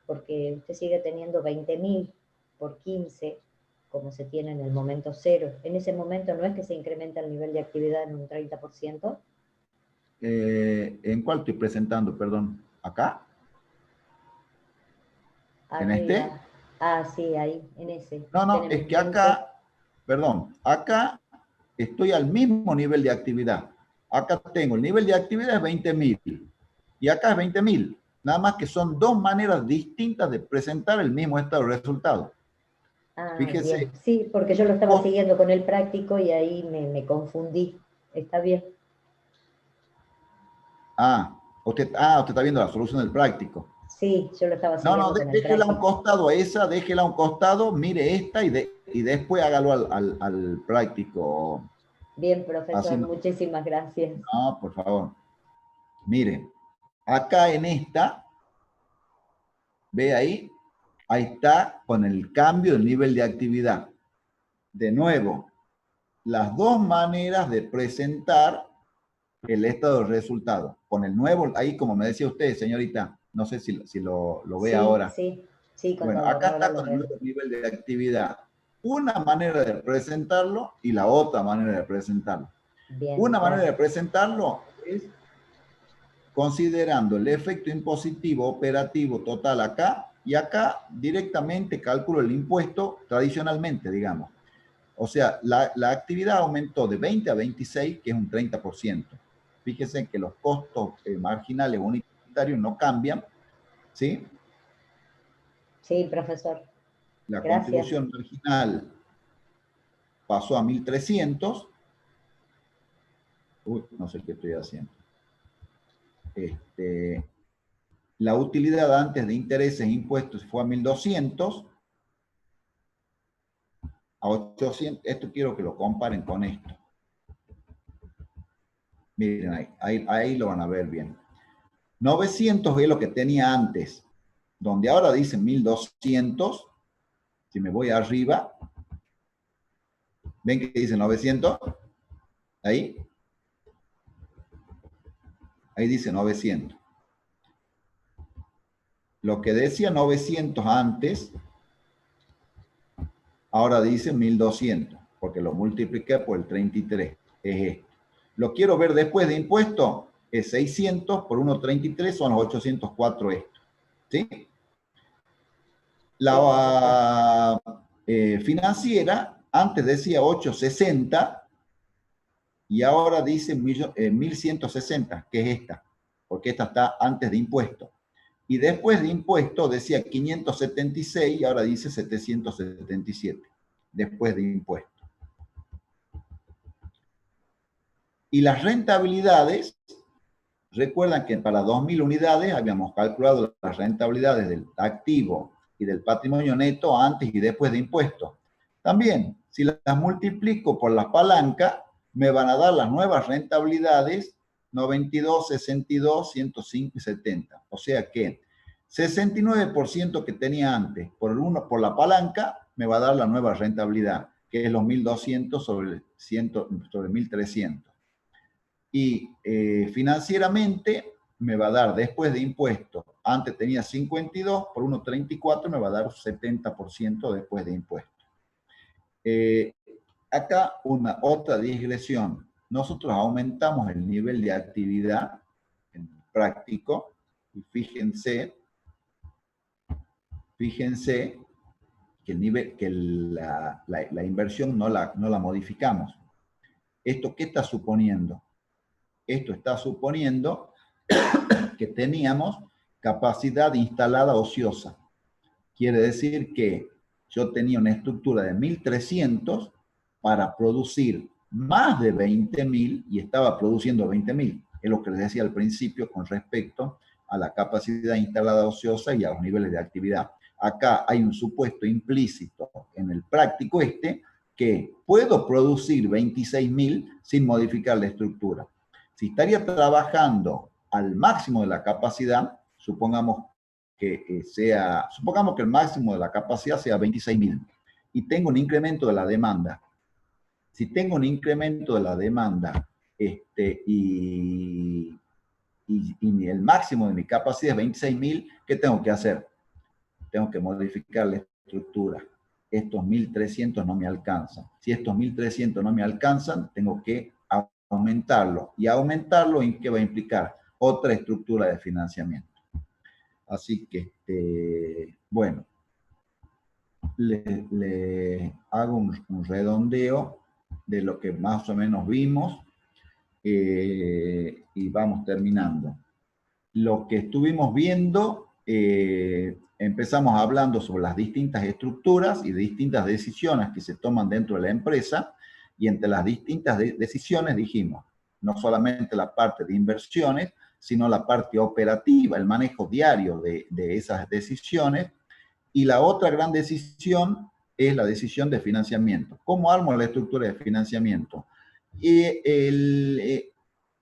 porque usted sigue teniendo 20.000 por 15, como se tiene en el momento 0. En ese momento no es que se incrementa el nivel de actividad en un 30%. ¿En cuál estoy presentando? Perdón. ¿Acá? ¿En Arriba. este? Ah, sí, ahí, en ese. No, Tenemos es que acá, perdón, acá estoy al mismo nivel de actividad. Acá tengo el nivel de actividad es 20.000 y acá es 20.000. Nada más que son dos maneras distintas de presentar el mismo estado de resultado. Ah, Fíjese. bien. Sí, porque yo lo estaba siguiendo con el práctico y ahí me confundí. Está bien. Usted está viendo la solución del práctico. Sí, yo lo estaba siguiendo con el déjela a un práctico. costado esa, déjela a un costado, mire esta y después hágalo al práctico. Bien, profesor, Así no. muchísimas gracias. No, por favor. Mire, acá en esta, ve ahí está con el cambio del nivel de actividad. De nuevo, las dos maneras de presentar el estado de resultado. Con el nuevo, ahí como me decía usted, señorita, no sé si lo ve ahora. Sí, con Bueno, todo, acá ahora está lo con el veo. nuevo nivel de actividad. Una manera de presentarlo y la otra manera de presentarlo. Bien, Una manera de gracias. presentarlo es considerando el efecto impositivo operativo total acá, y acá directamente calculo el impuesto tradicionalmente, digamos. O sea, la actividad aumentó de 20 a 26, que es un 30%. Fíjense que los costos marginales unitarios no cambian, ¿sí? Sí, profesor. La Gracias. contribución marginal pasó a 1.300. Uy, no sé qué estoy haciendo. La utilidad antes de intereses e impuestos fue a 1.200. A 800, esto quiero que lo comparen con esto. Miren ahí lo van a ver bien. 900 es lo que tenía antes, donde ahora dice 1.200. Si me voy arriba, ¿ven que dice 900? Ahí dice 900. Lo que decía 900 antes, ahora dice 1.200, porque lo multipliqué por el 33. Es esto. Lo quiero ver después de impuesto, es 600 por 1.33, son los 804 esto. ¿Sí? La financiera antes decía 860 y ahora dice 1.160, que es esta, porque esta está antes de impuesto. Y después de impuesto decía 576 y ahora dice 777, después de impuesto. Y las rentabilidades, recuerdan que para 2.000 unidades habíamos calculado las rentabilidades del activo y del patrimonio neto antes y después de impuestos. También, si las multiplico por la palanca, me van a dar las nuevas rentabilidades 92, 62, 105 y 70. O sea que 69% que tenía antes por la palanca me va a dar la nueva rentabilidad, que es los 1.200 sobre 1.300. Y financieramente me va a dar después de impuestos, antes tenía 52 por 1.34, me va a dar 70% después de impuestos. Acá otra digresión. Nosotros aumentamos el nivel de actividad en práctico y fíjense que la inversión no la modificamos. ¿Esto qué está suponiendo? Esto está suponiendo que teníamos capacidad instalada ociosa. Quiere decir que yo tenía una estructura de 1.300 para producir más de 20.000 y estaba produciendo 20.000. Es lo que les decía al principio con respecto a la capacidad instalada ociosa y a los niveles de actividad. Acá hay un supuesto implícito en el práctico que puedo producir 26.000 sin modificar la estructura. Si estaría trabajando al máximo de la capacidad, supongamos que el máximo de la capacidad sea 26.000 y tengo un incremento de la demanda. Si tengo un incremento de la demanda y el máximo de mi capacidad es 26.000, ¿qué tengo que hacer? Tengo que modificar la estructura. Estos 1.300 no me alcanzan. Si estos 1.300 no me alcanzan, tengo que aumentarlo. ¿Y aumentarlo en qué va a implicar? Otra estructura de financiamiento. Así que, bueno, le hago un redondeo de lo que más o menos vimos y vamos terminando. Lo que estuvimos viendo, empezamos hablando sobre las distintas estructuras y distintas decisiones que se toman dentro de la empresa, y entre las distintas decisiones dijimos, no solamente la parte de inversiones, sino la parte operativa, el manejo diario de esas decisiones, y la otra gran decisión es la decisión de financiamiento. ¿Cómo armo la estructura de financiamiento? Y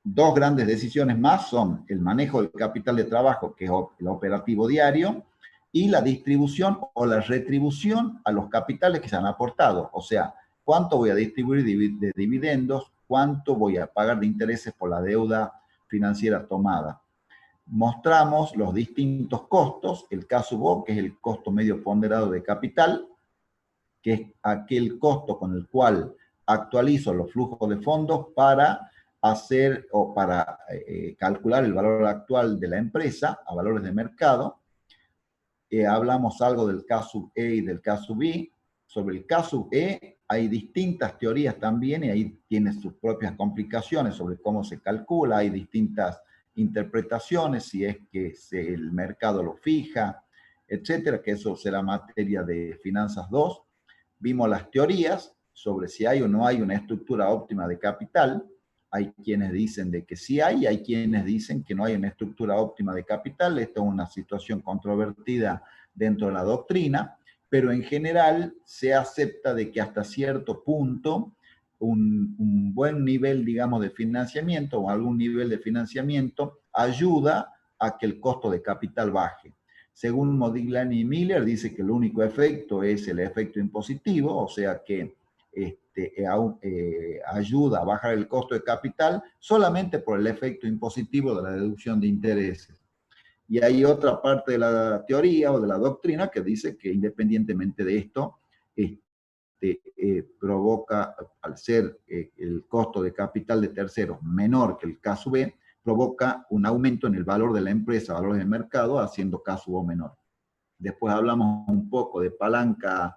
dos grandes decisiones más son el manejo del capital de trabajo, que es el operativo diario, y la distribución o la retribución a los capitales que se han aportado. O sea, cuánto voy a distribuir de dividendos, cuánto voy a pagar de intereses por la deuda financiera tomada. Mostramos los distintos costos, el CASUBO, que es el costo medio ponderado de capital, que es aquel costo con el cual actualizo los flujos de fondos para hacer o para calcular el valor actual de la empresa a valores de mercado. Hablamos algo del CASUB-E y del CASUB-I. Sobre el CASUB-E hay distintas teorías también y ahí tiene sus propias complicaciones sobre cómo se calcula, hay distintas interpretaciones, si es que el mercado lo fija, etcétera, que eso será materia de Finanzas 2. Vimos las teorías sobre si hay o no hay una estructura óptima de capital. Hay quienes dicen de que sí hay quienes dicen que no hay una estructura óptima de capital. Esto es una situación controvertida dentro de la doctrina, pero en general se acepta de que hasta cierto punto un buen nivel, digamos, de financiamiento o algún nivel de financiamiento ayuda a que el costo de capital baje. Según Modigliani y Miller, dice que el único efecto es el efecto impositivo, o sea que ayuda a bajar el costo de capital solamente por el efecto impositivo de la deducción de intereses. Y hay otra parte de la teoría o de la doctrina que dice que independientemente de esto, provoca, al ser el costo de capital de terceros menor que el CASUB, provoca un aumento en el valor de la empresa, valor del mercado, haciendo CASUB menor. Después hablamos un poco de palanca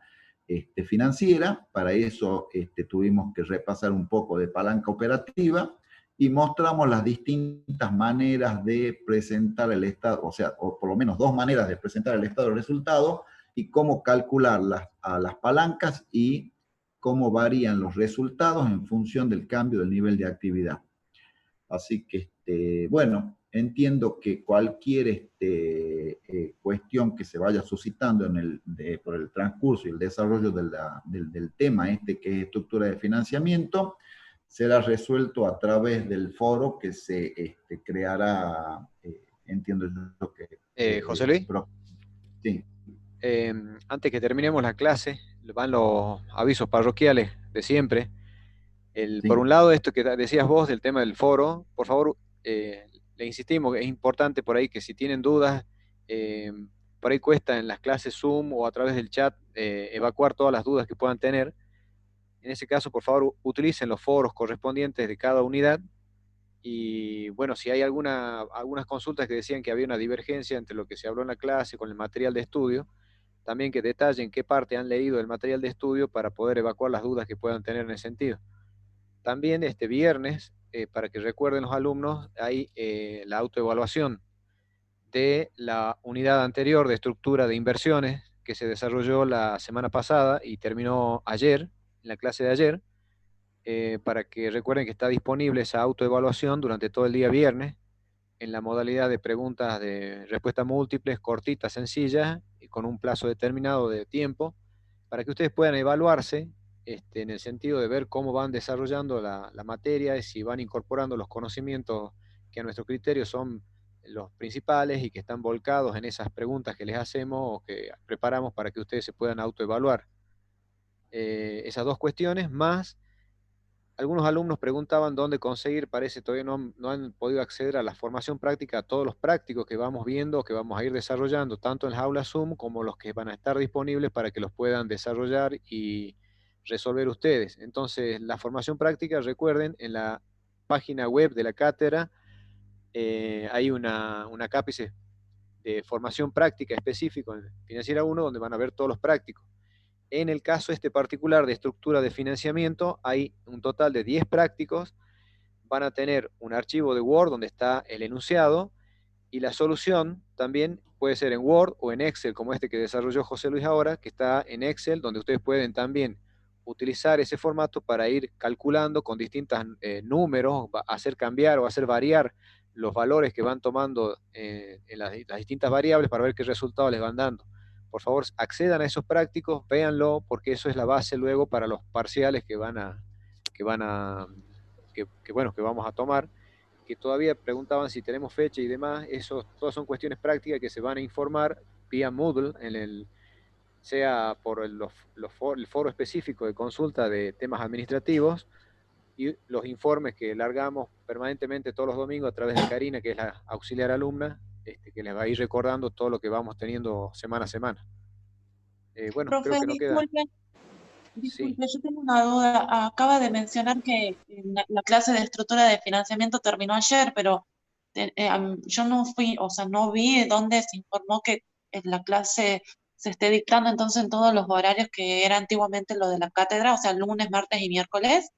financiera, para eso tuvimos que repasar un poco de palanca operativa y mostramos las distintas maneras de presentar el estado, o sea, o por lo menos dos maneras de presentar el estado de resultado y cómo calcular a las palancas y cómo varían los resultados en función del cambio del nivel de actividad. Así que, bueno, entiendo que cualquier cuestión que se vaya suscitando por el transcurso y el desarrollo del tema que es estructura de financiamiento, será resuelto a través del foro que se creará, entiendo yo que... José Luis. Sí. Antes que terminemos la clase, van los avisos parroquiales de siempre. Sí. Por un lado, esto que decías vos del tema del foro, por favor, le insistimos que es importante por ahí que si tienen dudas, por ahí cuesta en las clases Zoom o a través del chat evacuar todas las dudas que puedan tener. En ese caso, por favor, utilicen los foros correspondientes de cada unidad. Y bueno, si hay algunas consultas que decían que había una divergencia entre lo que se habló en la clase con el material de estudio, también que detallen qué parte han leído del material de estudio para poder evacuar las dudas que puedan tener en ese sentido. También este viernes, para que recuerden los alumnos, hay la autoevaluación de la unidad anterior de estructura de inversiones que se desarrolló la semana pasada y terminó ayer, en la clase de ayer, para que recuerden que está disponible esa autoevaluación durante todo el día viernes. en la modalidad de preguntas de respuesta múltiples, cortitas, sencillas, y con un plazo determinado de tiempo, para que ustedes puedan evaluarse en el sentido de ver cómo van desarrollando la materia, y si van incorporando los conocimientos que a nuestro criterio son los principales y que están volcados en esas preguntas que les hacemos o que preparamos para que ustedes se puedan autoevaluar. Esas dos cuestiones, más algunos alumnos preguntaban dónde conseguir, parece todavía no han podido acceder a la formación práctica, a todos los prácticos que vamos viendo, que vamos a ir desarrollando, tanto en las aulas Zoom como los que van a estar disponibles para que los puedan desarrollar y resolver ustedes. Entonces, la formación práctica, recuerden, en la página web de la cátedra hay una cápice de formación práctica específico en Financiera 1, donde van a ver todos los prácticos. En el caso particular de estructura de financiamiento, hay un total de 10 prácticos. Van a tener un archivo de Word donde está el enunciado, y la solución también puede ser en Word o en Excel, como este que desarrolló José Luis ahora, que está en Excel, donde ustedes pueden también utilizar ese formato para ir calculando con distintos números, hacer cambiar o hacer variar los valores que van tomando en las distintas variables para ver qué resultados les van dando. Por favor, accedan a esos prácticos, véanlo, porque eso es la base luego para los parciales que vamos a tomar, que todavía preguntaban si tenemos fecha y demás. Eso, todas son cuestiones prácticas que se van a informar vía Moodle, sea por el foro específico de consulta de temas administrativos, y los informes que largamos permanentemente todos los domingos a través de Karina, que es la auxiliar alumna, que les va a ir recordando todo lo que vamos teniendo semana a semana. Bueno, Profe, creo que no queda... Disculpe, yo tengo una duda. Acaba de mencionar que la clase de estructura de financiamiento terminó ayer, pero yo no fui, o sea, no vi dónde se informó que la clase se esté dictando entonces en todos los horarios que era antiguamente lo de la cátedra, o sea, lunes, martes y miércoles.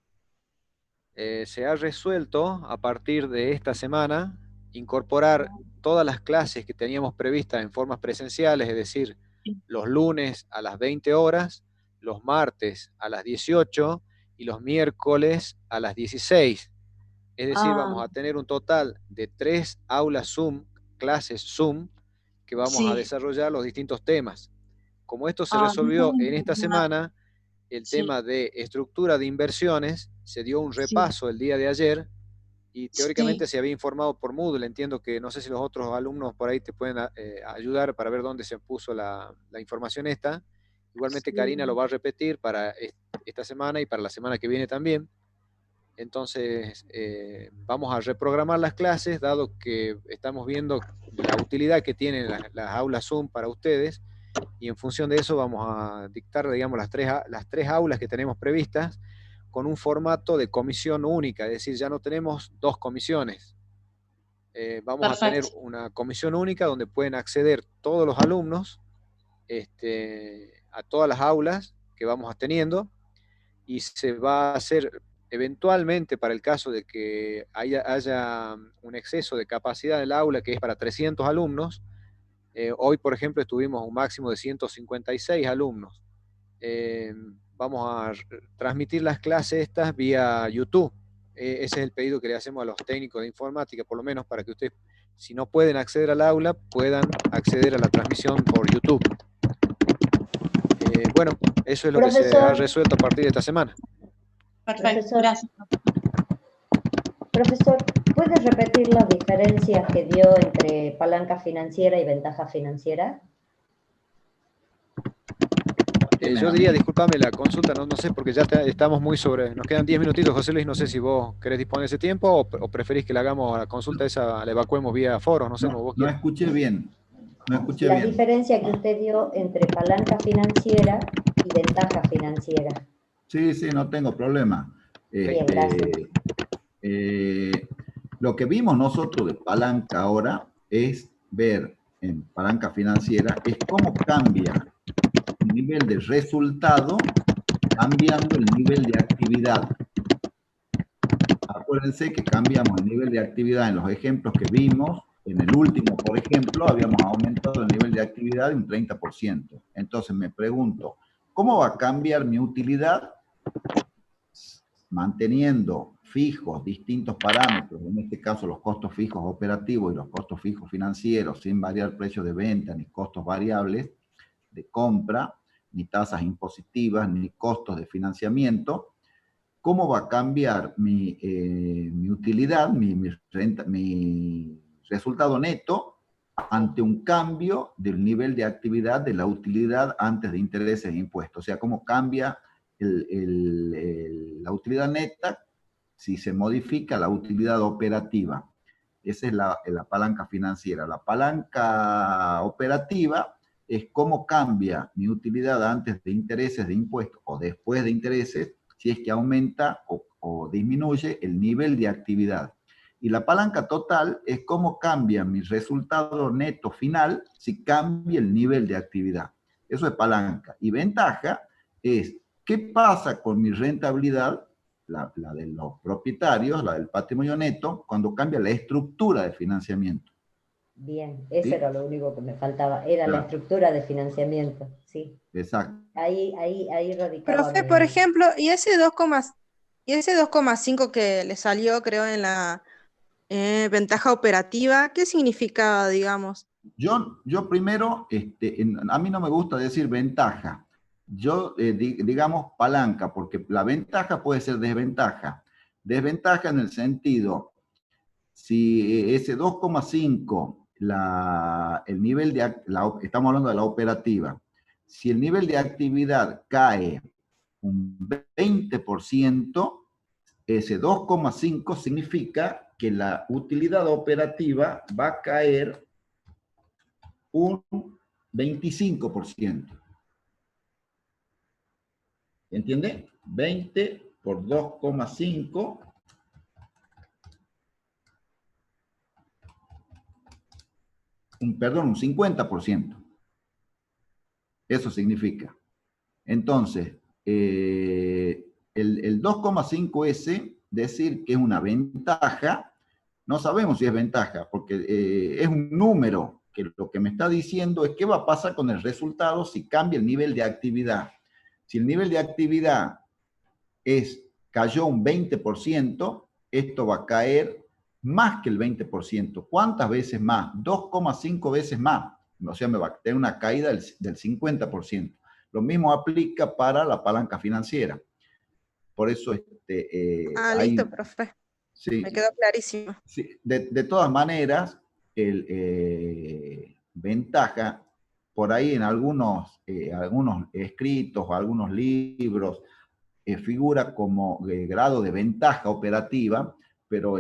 Se ha resuelto a partir de esta semana incorporar todas las clases que teníamos previstas en formas presenciales, es decir, los lunes a las 20 horas, los martes a las 18 y los miércoles a las 16. Es decir, vamos a tener un total de 3 aulas Zoom, clases Zoom, que vamos a desarrollar los distintos temas. Como esto se resolvió en esta semana, el tema de estructura de inversiones, se dio un repaso el día de ayer, y teóricamente se había informado por Moodle. Entiendo que no sé si los otros alumnos por ahí te pueden ayudar para ver dónde se puso la información esta. Igualmente Karina lo va a repetir para esta semana y para la semana que viene también. Entonces vamos a reprogramar las clases, dado que estamos viendo la utilidad que tienen las aulas Zoom para ustedes, y en función de eso vamos a dictar, digamos, las tres aulas que tenemos previstas con un formato de comisión única, es decir, ya no tenemos dos comisiones. Vamos a tener una comisión única donde pueden acceder todos los alumnos a todas las aulas que vamos teniendo, y se va a hacer eventualmente, para el caso de que haya un exceso de capacidad del aula, que es para 300 alumnos. Hoy, por ejemplo, estuvimos un máximo de 156 alumnos. Vamos a transmitir las clases estas vía YouTube. Ese es el pedido que le hacemos a los técnicos de informática, por lo menos para que ustedes, si no pueden acceder al aula, puedan acceder a la transmisión por YouTube. Bueno, eso es lo que se ha resuelto a partir de esta semana. Perfecto, gracias. Profesor, ¿puede repetir las diferencias que dio entre palanca financiera y ventaja financiera? Yo diría, discúlpame la consulta, no sé, porque ya estamos muy sobre, nos quedan 10 minutitos, José Luis, no sé si vos querés disponer de ese tiempo o preferís que la hagamos a la consulta esa, la evacuemos vía foro, no sé. No escuché bien. La diferencia que usted dio entre palanca financiera y ventaja financiera. Sí, no tengo problema. Bien, gracias. Lo que vimos nosotros de palanca ahora es ver en palanca financiera es cómo cambia el nivel de resultado cambiando el nivel de actividad. Acuérdense que cambiamos el nivel de actividad en los ejemplos que vimos. En el último, por ejemplo, habíamos aumentado el nivel de actividad de un 30%. Entonces me pregunto, ¿cómo va a cambiar mi utilidad manteniendo fijos distintos parámetros, en este caso los costos fijos operativos y los costos fijos financieros, sin variar precios de venta ni costos variables de compra, ni tasas impositivas, ni costos de financiamiento, ¿cómo va a cambiar mi utilidad, mi resultado neto ante un cambio del nivel de actividad de la utilidad antes de intereses e impuestos? O sea, ¿cómo cambia la utilidad neta si se modifica la utilidad operativa? Esa es la palanca financiera. La palanca operativa es cómo cambia mi utilidad antes de intereses de impuestos o después de intereses, si es que aumenta o disminuye el nivel de actividad. Y la palanca total es cómo cambia mi resultado neto final si cambia el nivel de actividad. Eso es palanca. Y ventaja es qué pasa con mi rentabilidad, la de los propietarios, la del patrimonio neto, cuando cambia la estructura de financiamiento. Bien, eso ¿Sí? era lo único que me faltaba, era Claro. la estructura de financiamiento, sí. Exacto. Ahí radicaba. Profe, por ejemplo, y ese 2,5 que le salió, creo, en la ventaja operativa, ¿qué significaba, digamos? Yo primero, a mí no me gusta decir ventaja. Yo, digamos, palanca, porque la ventaja puede ser desventaja. Desventaja en el sentido, si ese 2,5, el nivel de, estamos hablando de la operativa, si el nivel de actividad cae un 20%, ese 2,5 significa que la utilidad operativa va a caer un 25%. ¿Entiende? 20 por 2,5. Perdón, un 50%. Eso significa. Entonces, el 2,5S, decir que es una ventaja, no sabemos si es ventaja, porque es un número que lo que me está diciendo es qué va a pasar con el resultado si cambia el nivel de actividad. Si el nivel de actividad cayó un 20%, esto va a caer más que el 20%. ¿Cuántas veces más? 2,5 veces más. O sea, me va a tener una caída del 50%. Lo mismo aplica para la palanca financiera. Por eso Listo, profe. Sí, me quedó clarísimo. Sí, de todas maneras, ventaja, por ahí en algunos escritos o algunos libros, figura como grado de ventaja operativa, pero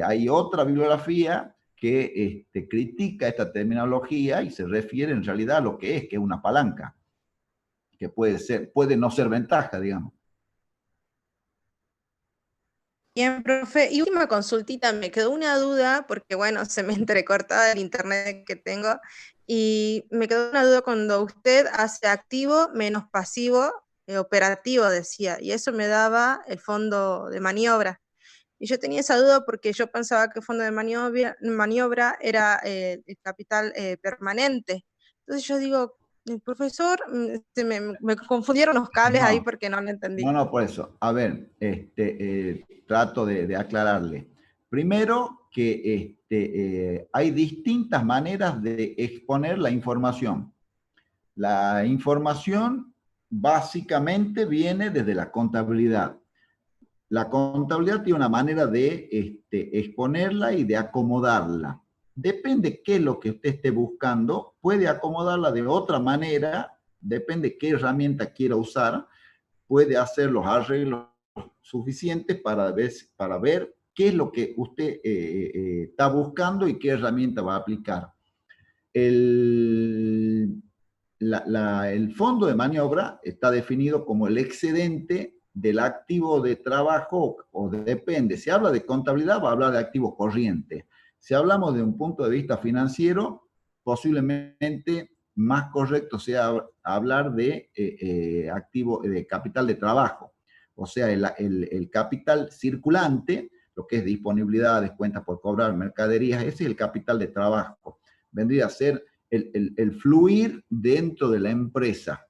hay otra bibliografía que critica esta terminología y se refiere en realidad a lo que es una palanca, que puede no ser ventaja, digamos. Bien, profe. Y última consultita, me quedó una duda, porque bueno, se me entrecortaba el internet que tengo, y me quedó una duda cuando usted hace activo menos pasivo operativo, decía, y eso me daba el fondo de maniobra. Y yo tenía esa duda porque yo pensaba que el fondo de maniobra era el capital permanente. Entonces yo digo, profesor, me confundieron los cables ahí porque no lo entendí. No, por eso. A ver, trato de aclararle. Primero que hay distintas maneras de exponer la información. La información básicamente viene desde la contabilidad. La contabilidad tiene una manera de exponerla y de acomodarla. Depende qué es lo que usted esté buscando, puede acomodarla de otra manera, depende qué herramienta quiera usar, puede hacer los arreglos suficientes para ver qué es lo que usted está buscando y qué herramienta va a aplicar. El fondo de maniobra está definido como el excedente del activo de trabajo, o depende, si habla de contabilidad va a hablar de activo corriente. Si hablamos de un punto de vista financiero, posiblemente más correcto sea hablar de activo, de capital de trabajo, o sea, el capital circulante, lo que es disponibilidades, cuentas por cobrar, mercaderías, ese es el capital de trabajo. Vendría a ser el fluir dentro de la empresa,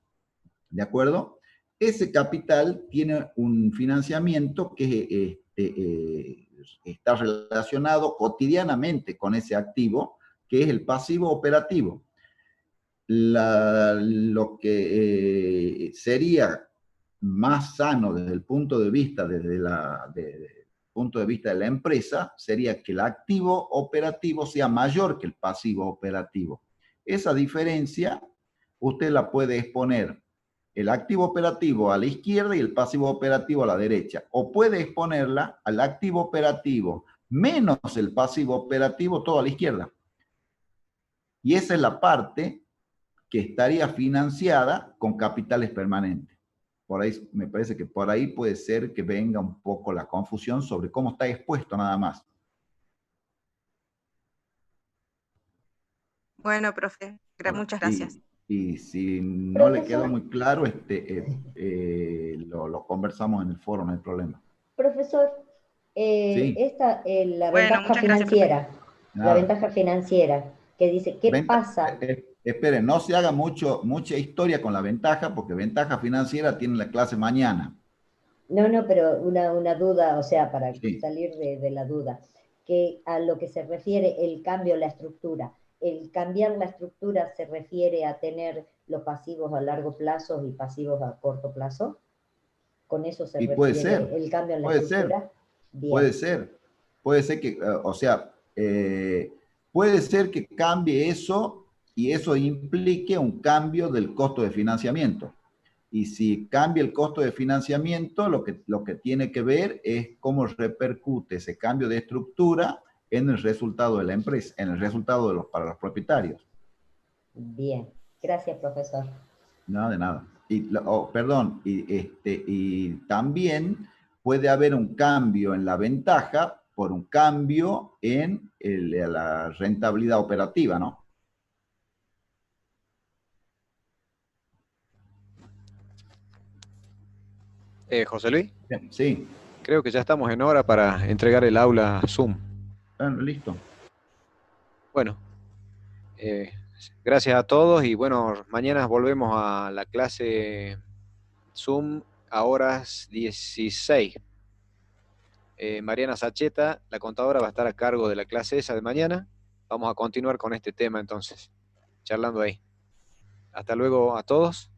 ¿de acuerdo? Ese capital tiene un financiamiento que está relacionado cotidianamente con ese activo, que es el pasivo operativo. Lo que sería más sano desde el punto de vista, punto de vista de la empresa, sería que el activo operativo sea mayor que el pasivo operativo. Esa diferencia usted la puede exponer el activo operativo a la izquierda y el pasivo operativo a la derecha, o puede exponerla al activo operativo menos el pasivo operativo todo a la izquierda. Y esa es la parte que estaría financiada con capitales permanentes. Por ahí, me parece que por ahí puede ser que venga un poco la confusión sobre cómo está expuesto nada más. Bueno, profe, muchas gracias. Y si no Profesor, le quedó muy claro, lo conversamos en el foro, no hay problema. Profesor, Sí. La Bueno, ventaja muchas gracias, financiera, Nada. la ventaja financiera, que dice, ¿qué pasa? Esperen, no se haga mucha historia con la ventaja, porque ventaja financiera tiene la clase mañana. No, pero una duda, o sea, para Sí. salir de la duda, que a lo que se refiere el cambio, la estructura, el cambiar la estructura se refiere a tener los pasivos a largo plazo y pasivos a corto plazo. ¿Con eso se refiere puede ser, el cambio en la puede estructura? ser, Bien. puede ser que, o sea, puede ser que cambie eso y eso implique un cambio del costo de financiamiento. Y si cambia el costo de financiamiento, lo que tiene que ver es cómo repercute ese cambio de estructura en el resultado de la empresa, en el resultado para los propietarios. Bien, gracias, profesor. No, de nada. Perdón, y también puede haber un cambio en la ventaja por un cambio en la rentabilidad operativa, ¿no? José Luis, Sí. creo que ya estamos en hora para entregar el aula Zoom. Listo. Bueno, gracias a todos y bueno, mañana volvemos a la clase Zoom a horas 16. Mariana Sacheta, la contadora, va a estar a cargo de la clase esa de mañana. Vamos a continuar con este tema entonces, charlando ahí. Hasta luego a todos.